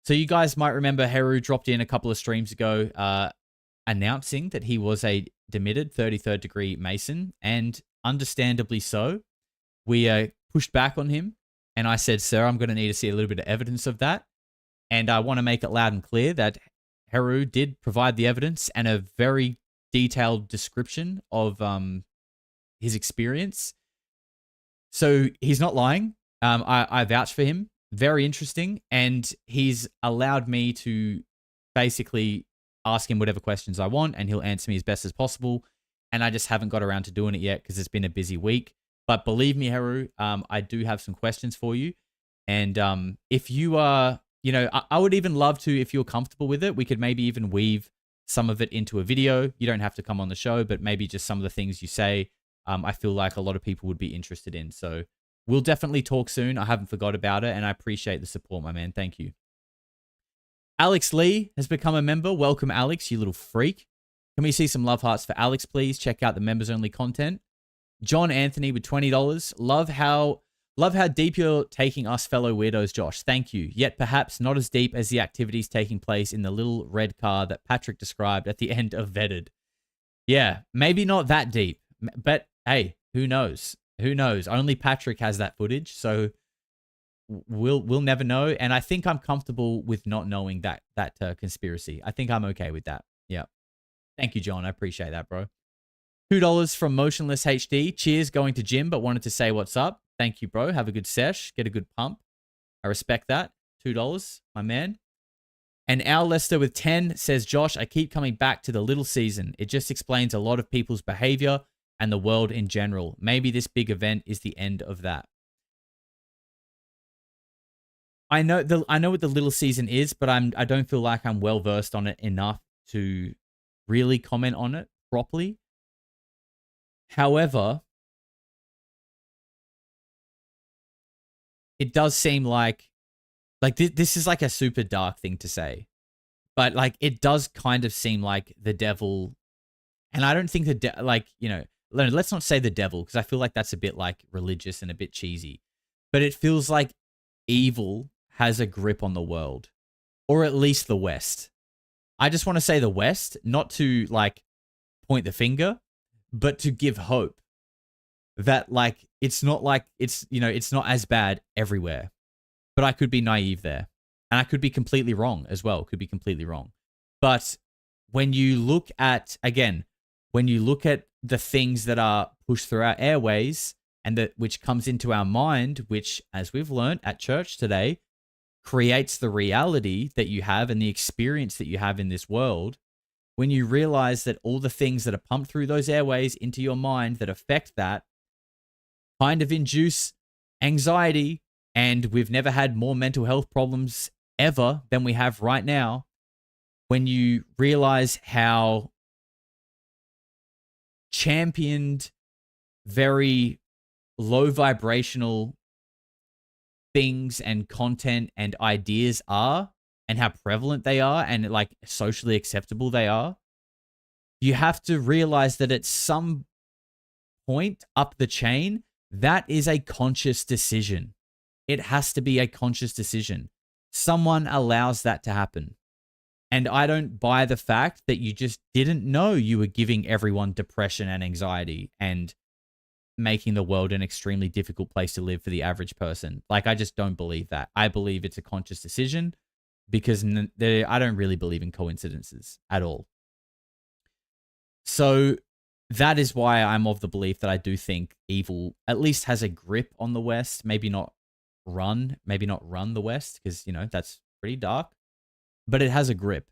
So you guys might remember Heru dropped in a couple of streams ago announcing that he was a demitted 33rd degree Mason, and understandably so. We pushed back on him, and I said, sir, I'm going to need to see a little bit of evidence of that. And I want to make it loud and clear that Heru did provide the evidence and a very detailed description of his experience. So he's not lying. I vouch for him. Very interesting. And he's allowed me to basically ask him whatever questions I want, and he'll answer me as best as possible. And I just haven't got around to doing it yet because it's been a busy week. But believe me, Heru, I do have some questions for you. And if you are, you know, I would even love to, if you're comfortable with it, we could maybe even weave some of it into a video. You don't have to come on the show, but maybe just some of the things you say, I feel like a lot of people would be interested in. So we'll definitely talk soon. I haven't forgot about it, and I appreciate the support, my man. Thank you. Alex Lee has become a member. Welcome, Alex, you little freak. Can we see some love hearts for Alex, please? Check out the members-only content. John Anthony with $20. Love how deep you're taking us fellow weirdos, Josh. Thank you. Yet perhaps not as deep as the activities taking place in the little red car that Patrick described at the end of Vetted. Yeah, maybe not that deep. But hey, who knows? Who knows? Only Patrick has that footage, so we'll never know. And I think I'm comfortable with not knowing that conspiracy. I think I'm okay with that. Yeah. Thank you, John. I appreciate that, bro. $2 from Motionless HD. Cheers, going to gym, but wanted to say what's up. Thank you, bro. Have a good sesh. Get a good pump. I respect that. $2, my man. And Al Lester with 10 says, Josh, I keep coming back to the little season. It just explains a lot of people's behavior and the world in general. Maybe this big event is the end of that. I know what the little season is, but I don't feel like I'm well versed on it enough to really comment on it properly. However, it does seem like this is like a super dark thing to say, but like it does kind of seem like the devil, and I don't think let's not say the devil because I feel like that's a bit like religious and a bit cheesy, but it feels like evil has a grip on the world, or at least the West. I just want to say the West, not to like point the finger, but to give hope that like it's not as bad everywhere. But I could be naive there, and I could be completely wrong as well. Could be completely wrong. But when you look at the things that are pushed through our airways, and that which comes into our mind, which, as we've learned at church today, creates the reality that you have and the experience that you have in this world. When you realize that all the things that are pumped through those airways into your mind that affect that kind of induce anxiety, and we've never had more mental health problems ever than we have right now. When you realize how championed, very low vibrational things and content and ideas are, and how prevalent they are, and like socially acceptable they are, you have to realize that at some point up the chain, that is a conscious decision. It has to be a conscious decision. Someone allows that to happen. And I don't buy the fact that you just didn't know you were giving everyone depression and anxiety and making the world an extremely difficult place to live for the average person. Like, I just don't believe that. I believe it's a conscious decision, because I don't really believe in coincidences at all. So that is why I'm of the belief that I do think evil at least has a grip on the West. Maybe not run the West, because, you know, that's pretty dark, but it has a grip.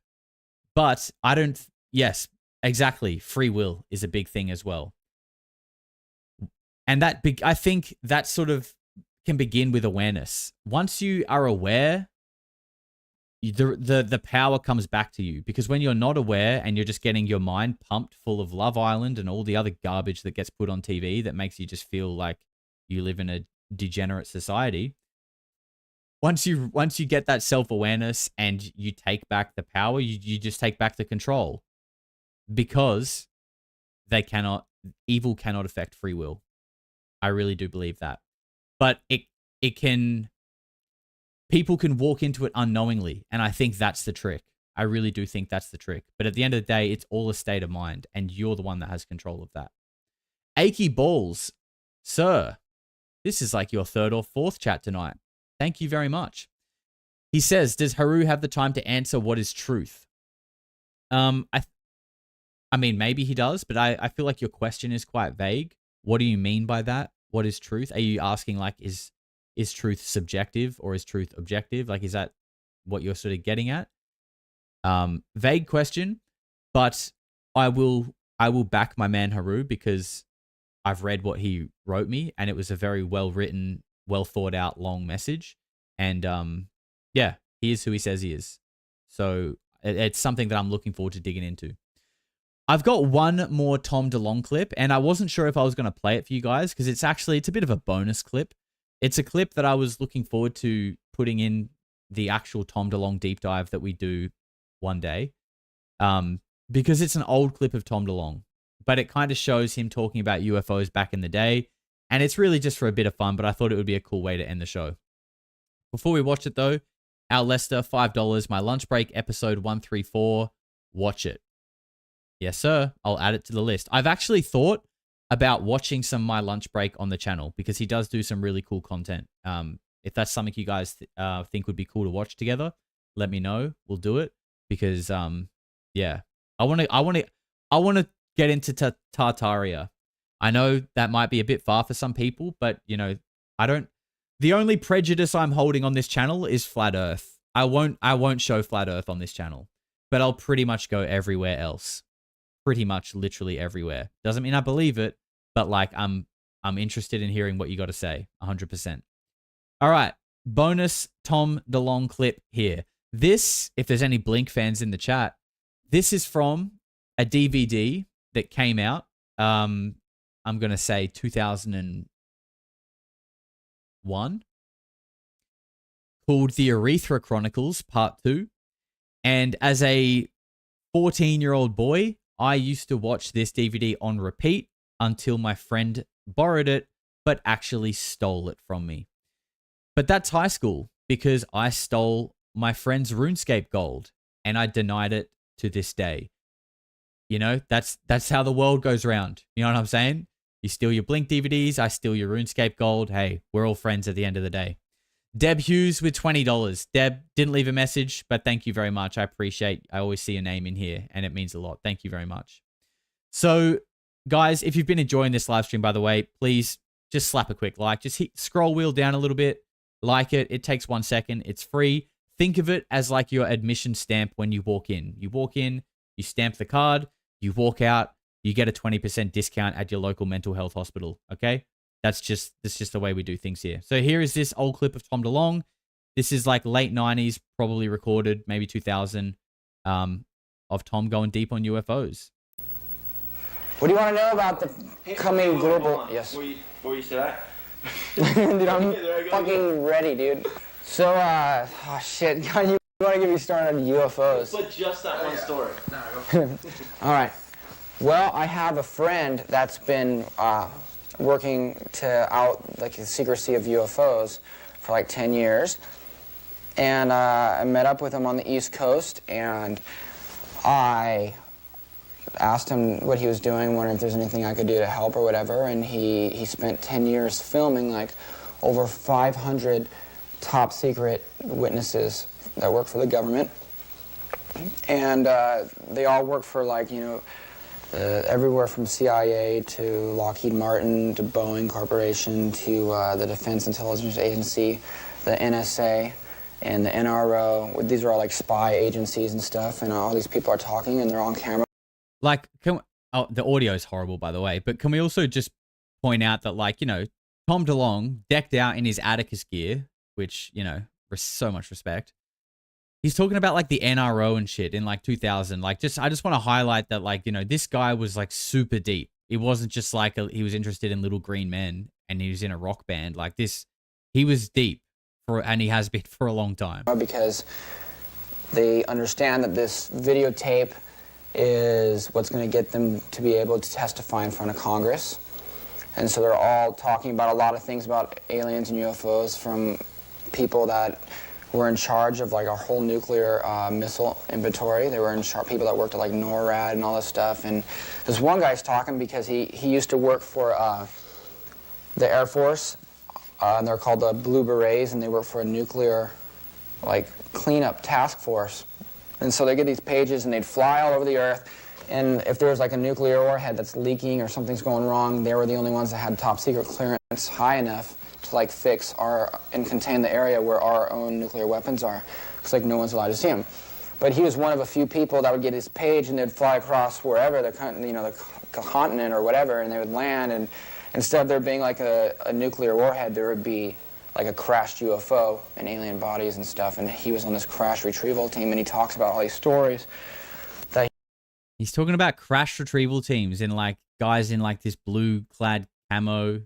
But I don't, yes, exactly. Free will is a big thing as well. And I think that sort of can begin with awareness. Once you are aware, the power comes back to you, because when you're not aware and you're just getting your mind pumped full of Love Island and all the other garbage that gets put on TV that makes you just feel like you live in a degenerate society. Once you get that self-awareness and you take back the power, you just take back the control, because evil cannot affect free will. I really do believe that. But people can walk into it unknowingly, and I think that's the trick. I really do think that's the trick. But at the end of the day, it's all a state of mind, and you're the one that has control of that. Achy Balls, sir, this is like your third or fourth chat tonight. Thank you very much. He says, does Haru have the time to answer what is truth? I mean, maybe he does, but I feel like your question is quite vague. What do you mean by that? What is truth? Are you asking, like, is truth subjective or is truth objective? Like, is that what you're sort of getting at? Vague question, but I will back my man Haru, because I've read what he wrote me, and it was a very well written, well thought out, long message. And yeah, he is who he says he is. So it's something that I'm looking forward to digging into. I've got one more Tom DeLonge clip, and I wasn't sure if I was going to play it for you guys, because it's a bit of a bonus clip. It's a clip that I was looking forward to putting in the actual Tom DeLonge deep dive that we do one day, because it's an old clip of Tom DeLonge, but it kind of shows him talking about UFOs back in the day, and it's really just for a bit of fun, but I thought it would be a cool way to end the show. Before we watch it, though, Al Lester, $5, my lunch break, episode 134, watch it. Yes, sir. I'll add it to the list. I've actually thought about watching some My Lunch Break on the channel, because he does do some really cool content. If that's something you guys think would be cool to watch together, let me know. We'll do it, because yeah, I want to get into Tartaria. I know that might be a bit far for some people, but you know, the only prejudice I'm holding on this channel is Flat Earth. I won't show Flat Earth on this channel, but I'll pretty much go everywhere else. Pretty much literally everywhere. Doesn't mean I believe it, but like I'm interested in hearing what you got to say. 100%. All right, bonus Tom DeLonge clip here. This, if there's any Blink fans in the chat, this is from a DVD that came out. I'm gonna say 2001, called The Urethra Chronicles Part 2. And as a 14-year-old boy, I used to watch this DVD on repeat until my friend borrowed it, but actually stole it from me. But that's high school, because I stole my friend's RuneScape gold, and I denied it to this day. You know, that's how the world goes round. You know what I'm saying? You steal your Blink DVDs, I steal your RuneScape gold. Hey, we're all friends at the end of the day. Deb Hughes with $20. Deb didn't leave a message, but thank you very much. I always see your name in here, and it means a lot. Thank you very much. So, guys, if you've been enjoying this live stream, by the way, please just slap a quick like. Just scroll wheel down a little bit, like it. It takes 1 second. It's free. Think of it as like your admission stamp when you walk in. You walk in, you stamp the card, you walk out, you get a 20% discount at your local mental health hospital. Okay, that's just the way we do things here. So here is this old clip of Tom DeLonge. This is like late 90s, probably recorded, maybe 2000, of Tom going deep on UFOs. What do you want to know about the coming global? Yes. Before you say that. Dude, I'm fucking ready, dude. So, oh shit, you want to get me started on UFOs? But just that one story. All right. Well, I have a friend that's been working to out like the secrecy of UFOs for like 10 years. And I met up with him on the East Coast, and I asked him what he was doing, wondering if there's anything I could do to help or whatever, and he spent 10 years filming like over 500 top secret witnesses that work for the government. And they all work for like, you know, everywhere from CIA to Lockheed Martin to Boeing Corporation to the Defense Intelligence Agency, the NSA, and the NRO. These are all like spy agencies and stuff, and all these people are talking and they're on camera. Like, the audio is horrible, by the way, but can we also just point out that, like, you know, Tom DeLonge, decked out in his Atticus gear, which, you know, so much respect. He's talking about, like, the NRO and shit in, like, 2000. Like, I just want to highlight that, like, you know, this guy was, like, super deep. It wasn't just, like, he was interested in little green men and he was in a rock band. Like, he was deep, and he has been for a long time. Because they understand that this videotape is what's going to get them to be able to testify in front of Congress. And so they're all talking about a lot of things about aliens and UFOs from people that were in charge of like our whole nuclear missile inventory. They were in charge, people that worked at like NORAD and all this stuff. And this one guy's talking because he used to work for the Air Force, and they're called the Blue Berets, and they work for a nuclear like cleanup task force. And so they get these pages and they'd fly all over the earth, and if there was like a nuclear warhead that's leaking or something's going wrong, they were the only ones that had top secret clearance high enough to like fix and contain the area where our own nuclear weapons are, because like no one's allowed to see them. But he was one of a few people that would get his page and they'd fly across wherever, the continent or whatever, and they would land, and instead of there being like a nuclear warhead, there would be like a crashed UFO and alien bodies and stuff, and he was on this crash retrieval team, and he talks about all these stories that he's talking about crash retrieval teams and like guys in like this blue clad camo,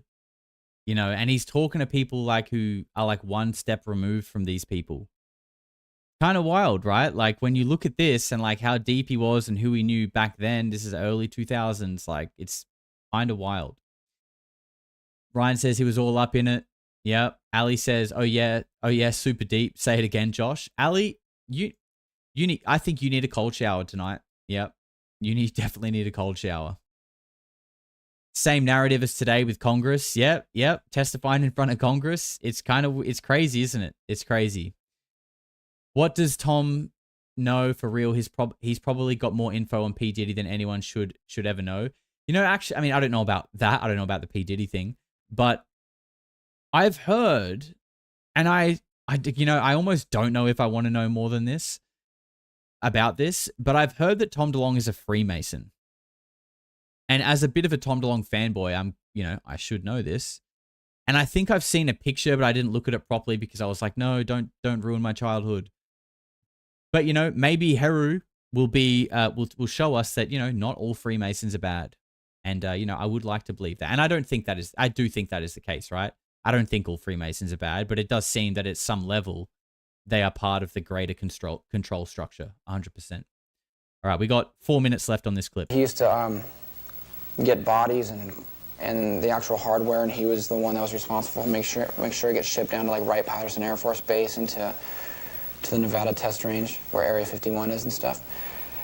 you know, and he's talking to people like who are like one step removed from these people. Kind of wild, right? Like when you look at this and like how deep he was and who he knew back then, this is early 2000s, like it's kind of wild. Ryan says he was all up in it. Yep. Ali says, oh yeah, super deep. Say it again, Josh. Ali, I think you need a cold shower tonight. Yep. Definitely need a cold shower. Same narrative as today with Congress. Yep. Testifying in front of Congress. It's crazy, isn't it? It's crazy. What does Tom know for real? He's probably got more info on P. Diddy than anyone should ever know. You know, actually, I mean, I don't know about that. I don't know about the P. Diddy thing, but I've heard, and I almost don't know if I want to know more than this about this, but I've heard that Tom DeLonge is a Freemason. And as a bit of a Tom DeLonge fanboy, I should know this. And I think I've seen a picture, but I didn't look at it properly because I was like, no, don't ruin my childhood. But, you know, maybe Heru will will show us that, you know, not all Freemasons are bad. And, you know, I would like to believe that. And I do think that is the case, right? I don't think all Freemasons are bad, but it does seem that at some level they are part of the greater control structure, 100%. All right, we got 4 minutes left on this clip. He used to get bodies and the actual hardware, and he was the one that was responsible for make sure it gets shipped down to like Wright-Patterson Air Force Base and to the Nevada test range where Area 51 is and stuff.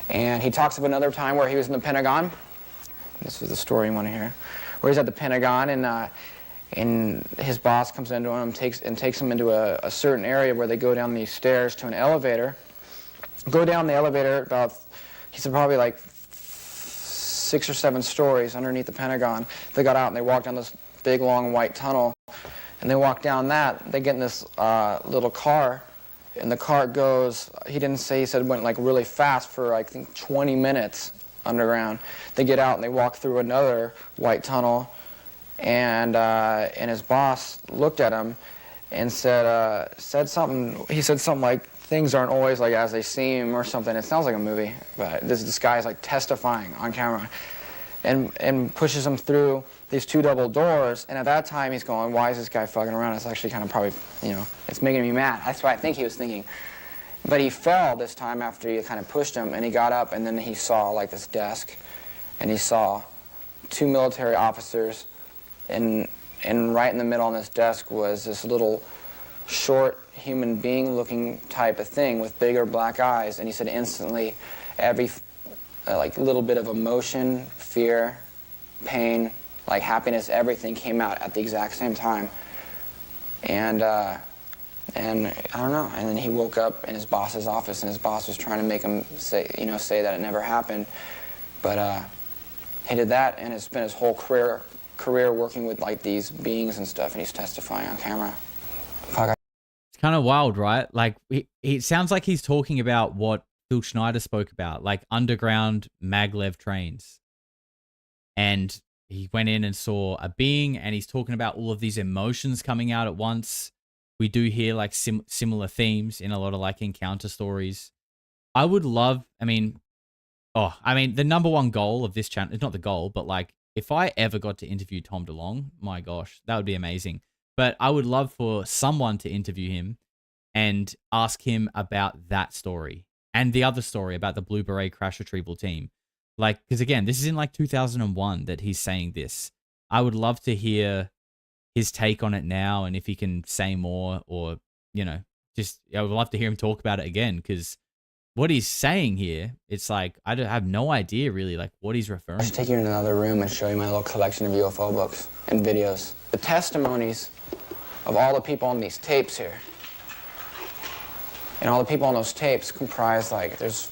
And he talks of another time where he was in the Pentagon. This is the story you want to hear. Where he's at the Pentagon, and his boss comes into him, takes him into a certain area where they go down these stairs to an elevator. Go down the elevator about, he said, probably like 6 or 7 stories underneath the Pentagon. They got out and they walked down big long white tunnel, and they walk down that. They get in this little car, and the car goes. He didn't say. He said it went like really fast for I think 20 minutes underground. They get out and they walk through another white tunnel, and his boss looked at him and said something. He said something like, "Things aren't always like as they seem," or something. It sounds like a movie, but this guy is like testifying on camera, and pushes him through these two double doors. And at that time, he's going, "Why is this guy fucking around?" It's actually kind of probably, it's making me mad. That's what I think he was thinking. But he fell this time after he kind of pushed him, and he got up, and then he saw like this desk, and he saw two military officers, and right in the middle on this desk was this little short human being looking type of thing with bigger black eyes. And he said instantly every like little bit of emotion, fear, pain, like happiness, everything came out at the exact same time. And I don't know, and then he woke up in his boss's office, and his boss was trying to make him say that it never happened. But he did that, and has spent his whole career working with like these beings and stuff, and he's testifying on camera. Fuck. It's kind of wild, right? Like, it sounds like he's talking about what Phil Schneider spoke about, like underground maglev trains. And he went in and saw a being, and he's talking about all of these emotions coming out at once. We do hear like similar themes in a lot of like encounter stories. I would love, the number one goal of this channel, it's not the goal, but like if I ever got to interview Tom DeLonge, my gosh, that would be amazing. But I would love for someone to interview him and ask him about that story and the other story about the Blue Beret crash retrieval team. Like, because again, this is in like 2001 that he's saying this. I would love to hear his take on it now, and if he can say more, or I would love to hear him talk about it again, because what he's saying here, it's like I have no idea really like what he's referring to. I should take you in another room and show you my little collection of UFO books and videos. The testimonies of all the people on these tapes here, and all the people on those tapes comprise there's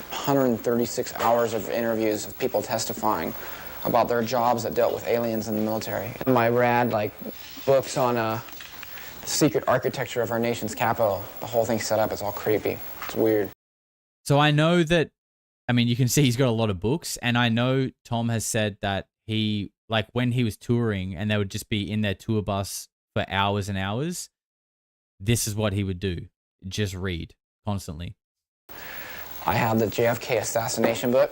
136 hours of interviews of people testifying about their jobs that dealt with aliens in the military. My rad books on the secret architecture of our nation's capital. The whole thing's set up, it's all creepy. It's weird. So I know that, you can see he's got a lot of books, and I know Tom has said that he, when he was touring and they would just be in their tour bus for hours and hours, this is what he would do. Just read constantly. I have the JFK assassination book.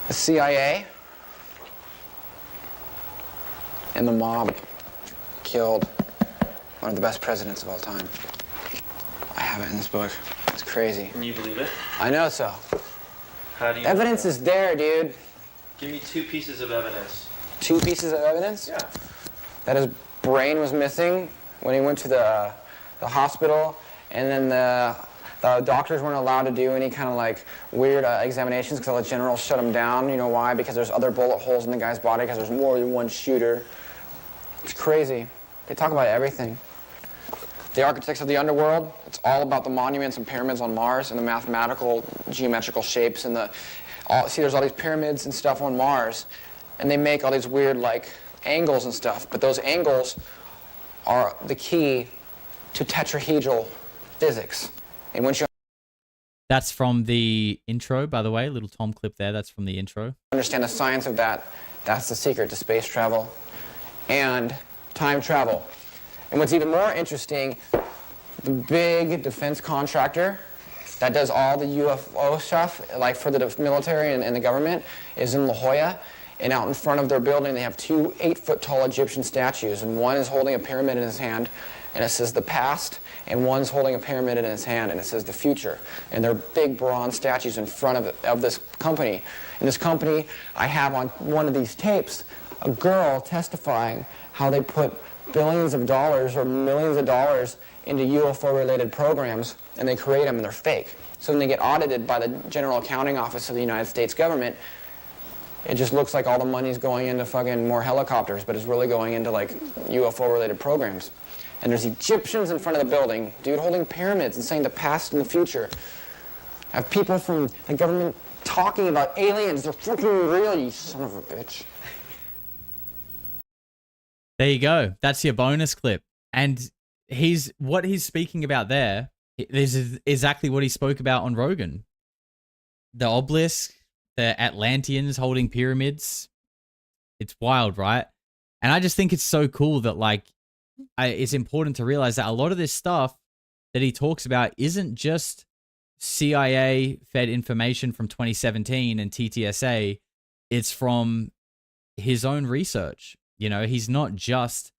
The CIA and the mob killed one of the best presidents of all time. I have it in this book. It's crazy. Can you believe it? I know so. How do you Evidence is there, dude. Give me 2 pieces of evidence. 2 pieces of evidence? Yeah. That his brain was missing when he went to the hospital, and then the doctors weren't allowed to do any kind of weird examinations because the generals shut him down. You know why? Because there's other bullet holes in the guy's body because there's more than one shooter. It's crazy. They talk about everything. The architects of the underworld, it's all about the monuments and pyramids on Mars and the mathematical geometrical shapes and there's all these pyramids and stuff on Mars, and they make all these weird angles and stuff, but those angles are the key to tetrahedral physics. And once you That's from the intro, by the way, little Tom clip there. That's from the intro. understand the science of that, that's the secret to space travel and time travel. And what's even more interesting, the big defense contractor that does all the UFO stuff, for the military and the government, is in La Jolla. And out in front of their building, they have 2 8-foot-tall Egyptian statues, and one is holding a pyramid in his hand, and it says the past, and one's holding a pyramid in his hand, and it says the future. And they're big bronze statues in front of this company. In this company, I have on one of these tapes a girl testifying how they put billions of dollars or millions of dollars into UFO-related programs, and they create them, and they're fake. So when they get audited by the General Accounting Office of the United States government, it just looks like all the money's going into fucking more helicopters, but it's really going into UFO-related programs. And there's Egyptians in front of the building, dude, holding pyramids and saying the past and the future. I have people from the government talking about aliens. They're fucking real, you son of a bitch. There you go. That's your bonus clip. And what he's speaking about there is exactly what he spoke about on Rogan. The obelisk, the Atlanteans holding pyramids. It's wild, right? And I just think it's so cool that, like, it's important to realize that a lot of this stuff that he talks about isn't just CIA fed information from 2017 and TTSA. It's from his own research. You know, he's not just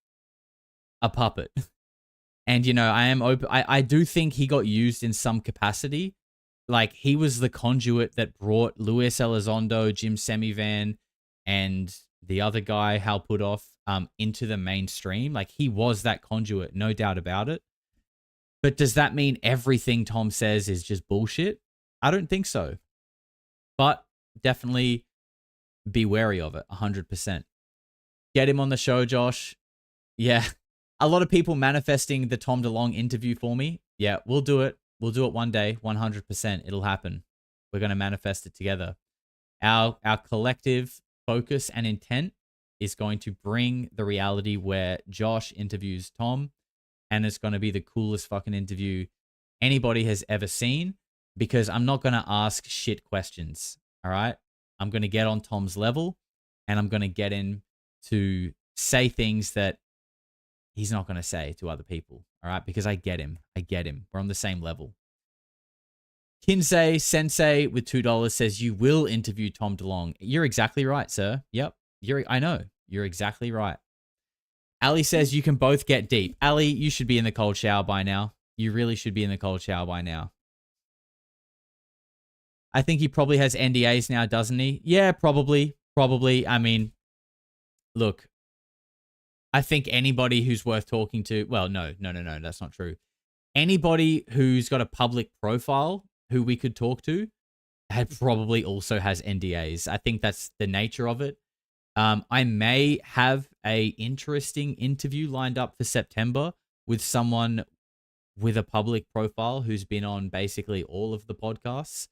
a puppet. And, you know, I do think he got used in some capacity. Like, he was the conduit that brought Luis Elizondo, Jim Semivan, and the other guy, Hal Puthoff, into the mainstream. Like, he was that conduit, no doubt about it. But does that mean everything Tom says is just bullshit? I don't think so. But definitely be wary of it, 100%. Get him on the show, Josh. Yeah. A lot of people manifesting the Tom DeLonge interview for me. Yeah, we'll do it. We'll do it one day, 100%. It'll happen. We're going to manifest it together. Our collective focus and intent is going to bring the reality where Josh interviews Tom, and it's going to be the coolest fucking interview anybody has ever seen, because I'm not going to ask shit questions, all right? I'm going to get on Tom's level, and I'm going to get him to say things that he's not going to say to other people, all right? Because I get him. We're on the same level. Kinsey Sensei with $2 says, you will interview Tom DeLonge. You're exactly right, sir. Yep. I know. You're exactly right. Ali says, you can both get deep. Ali, you should be in the cold shower by now. You really should be in the cold shower by now. I think he probably has NDAs now, doesn't he? Yeah, probably. I mean, look, I think anybody who's worth talking to, well, no, that's not true. Anybody who's got a public profile who we could talk to probably also has NDAs. I think that's the nature of it. I may have a interesting interview lined up for September with someone with a public profile who's been on basically all of the podcasts,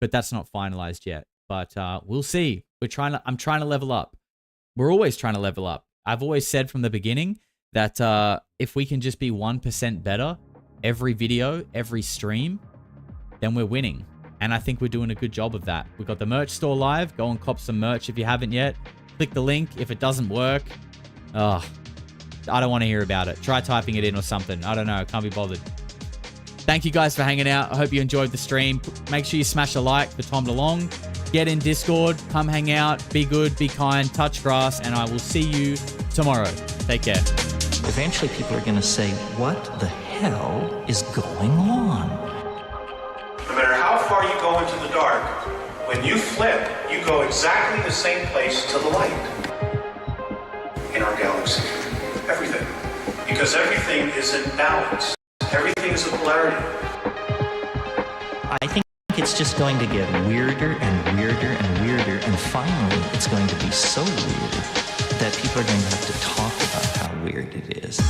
but that's not finalized yet. But we'll see. I'm trying to level up. We're always trying to level up. I've always said from the beginning that if we can just be 1% better every video, every stream, then we're winning. And I think we're doing a good job of that. We've got the merch store live. Go and cop some merch if you haven't yet. Click the link. If it doesn't work, I don't want to hear about it. Try typing it in or something. I don't know. I can't be bothered. Thank you guys for hanging out. I hope you enjoyed the stream. Make sure you smash a like for Tom DeLonge. Get in Discord. Come hang out. Be good. Be kind. Touch grass. And I will see you tomorrow. Take care. Eventually people are going to say, what the hell is going on? No matter how far you go into the dark, when you flip, you go exactly the same place to the light in our galaxy. Everything. Because everything is in balance. Everything is a polarity. I think it's just going to get weirder and weirder and weirder, and finally it's going to be so weird that people are going to have to talk about how weird it is.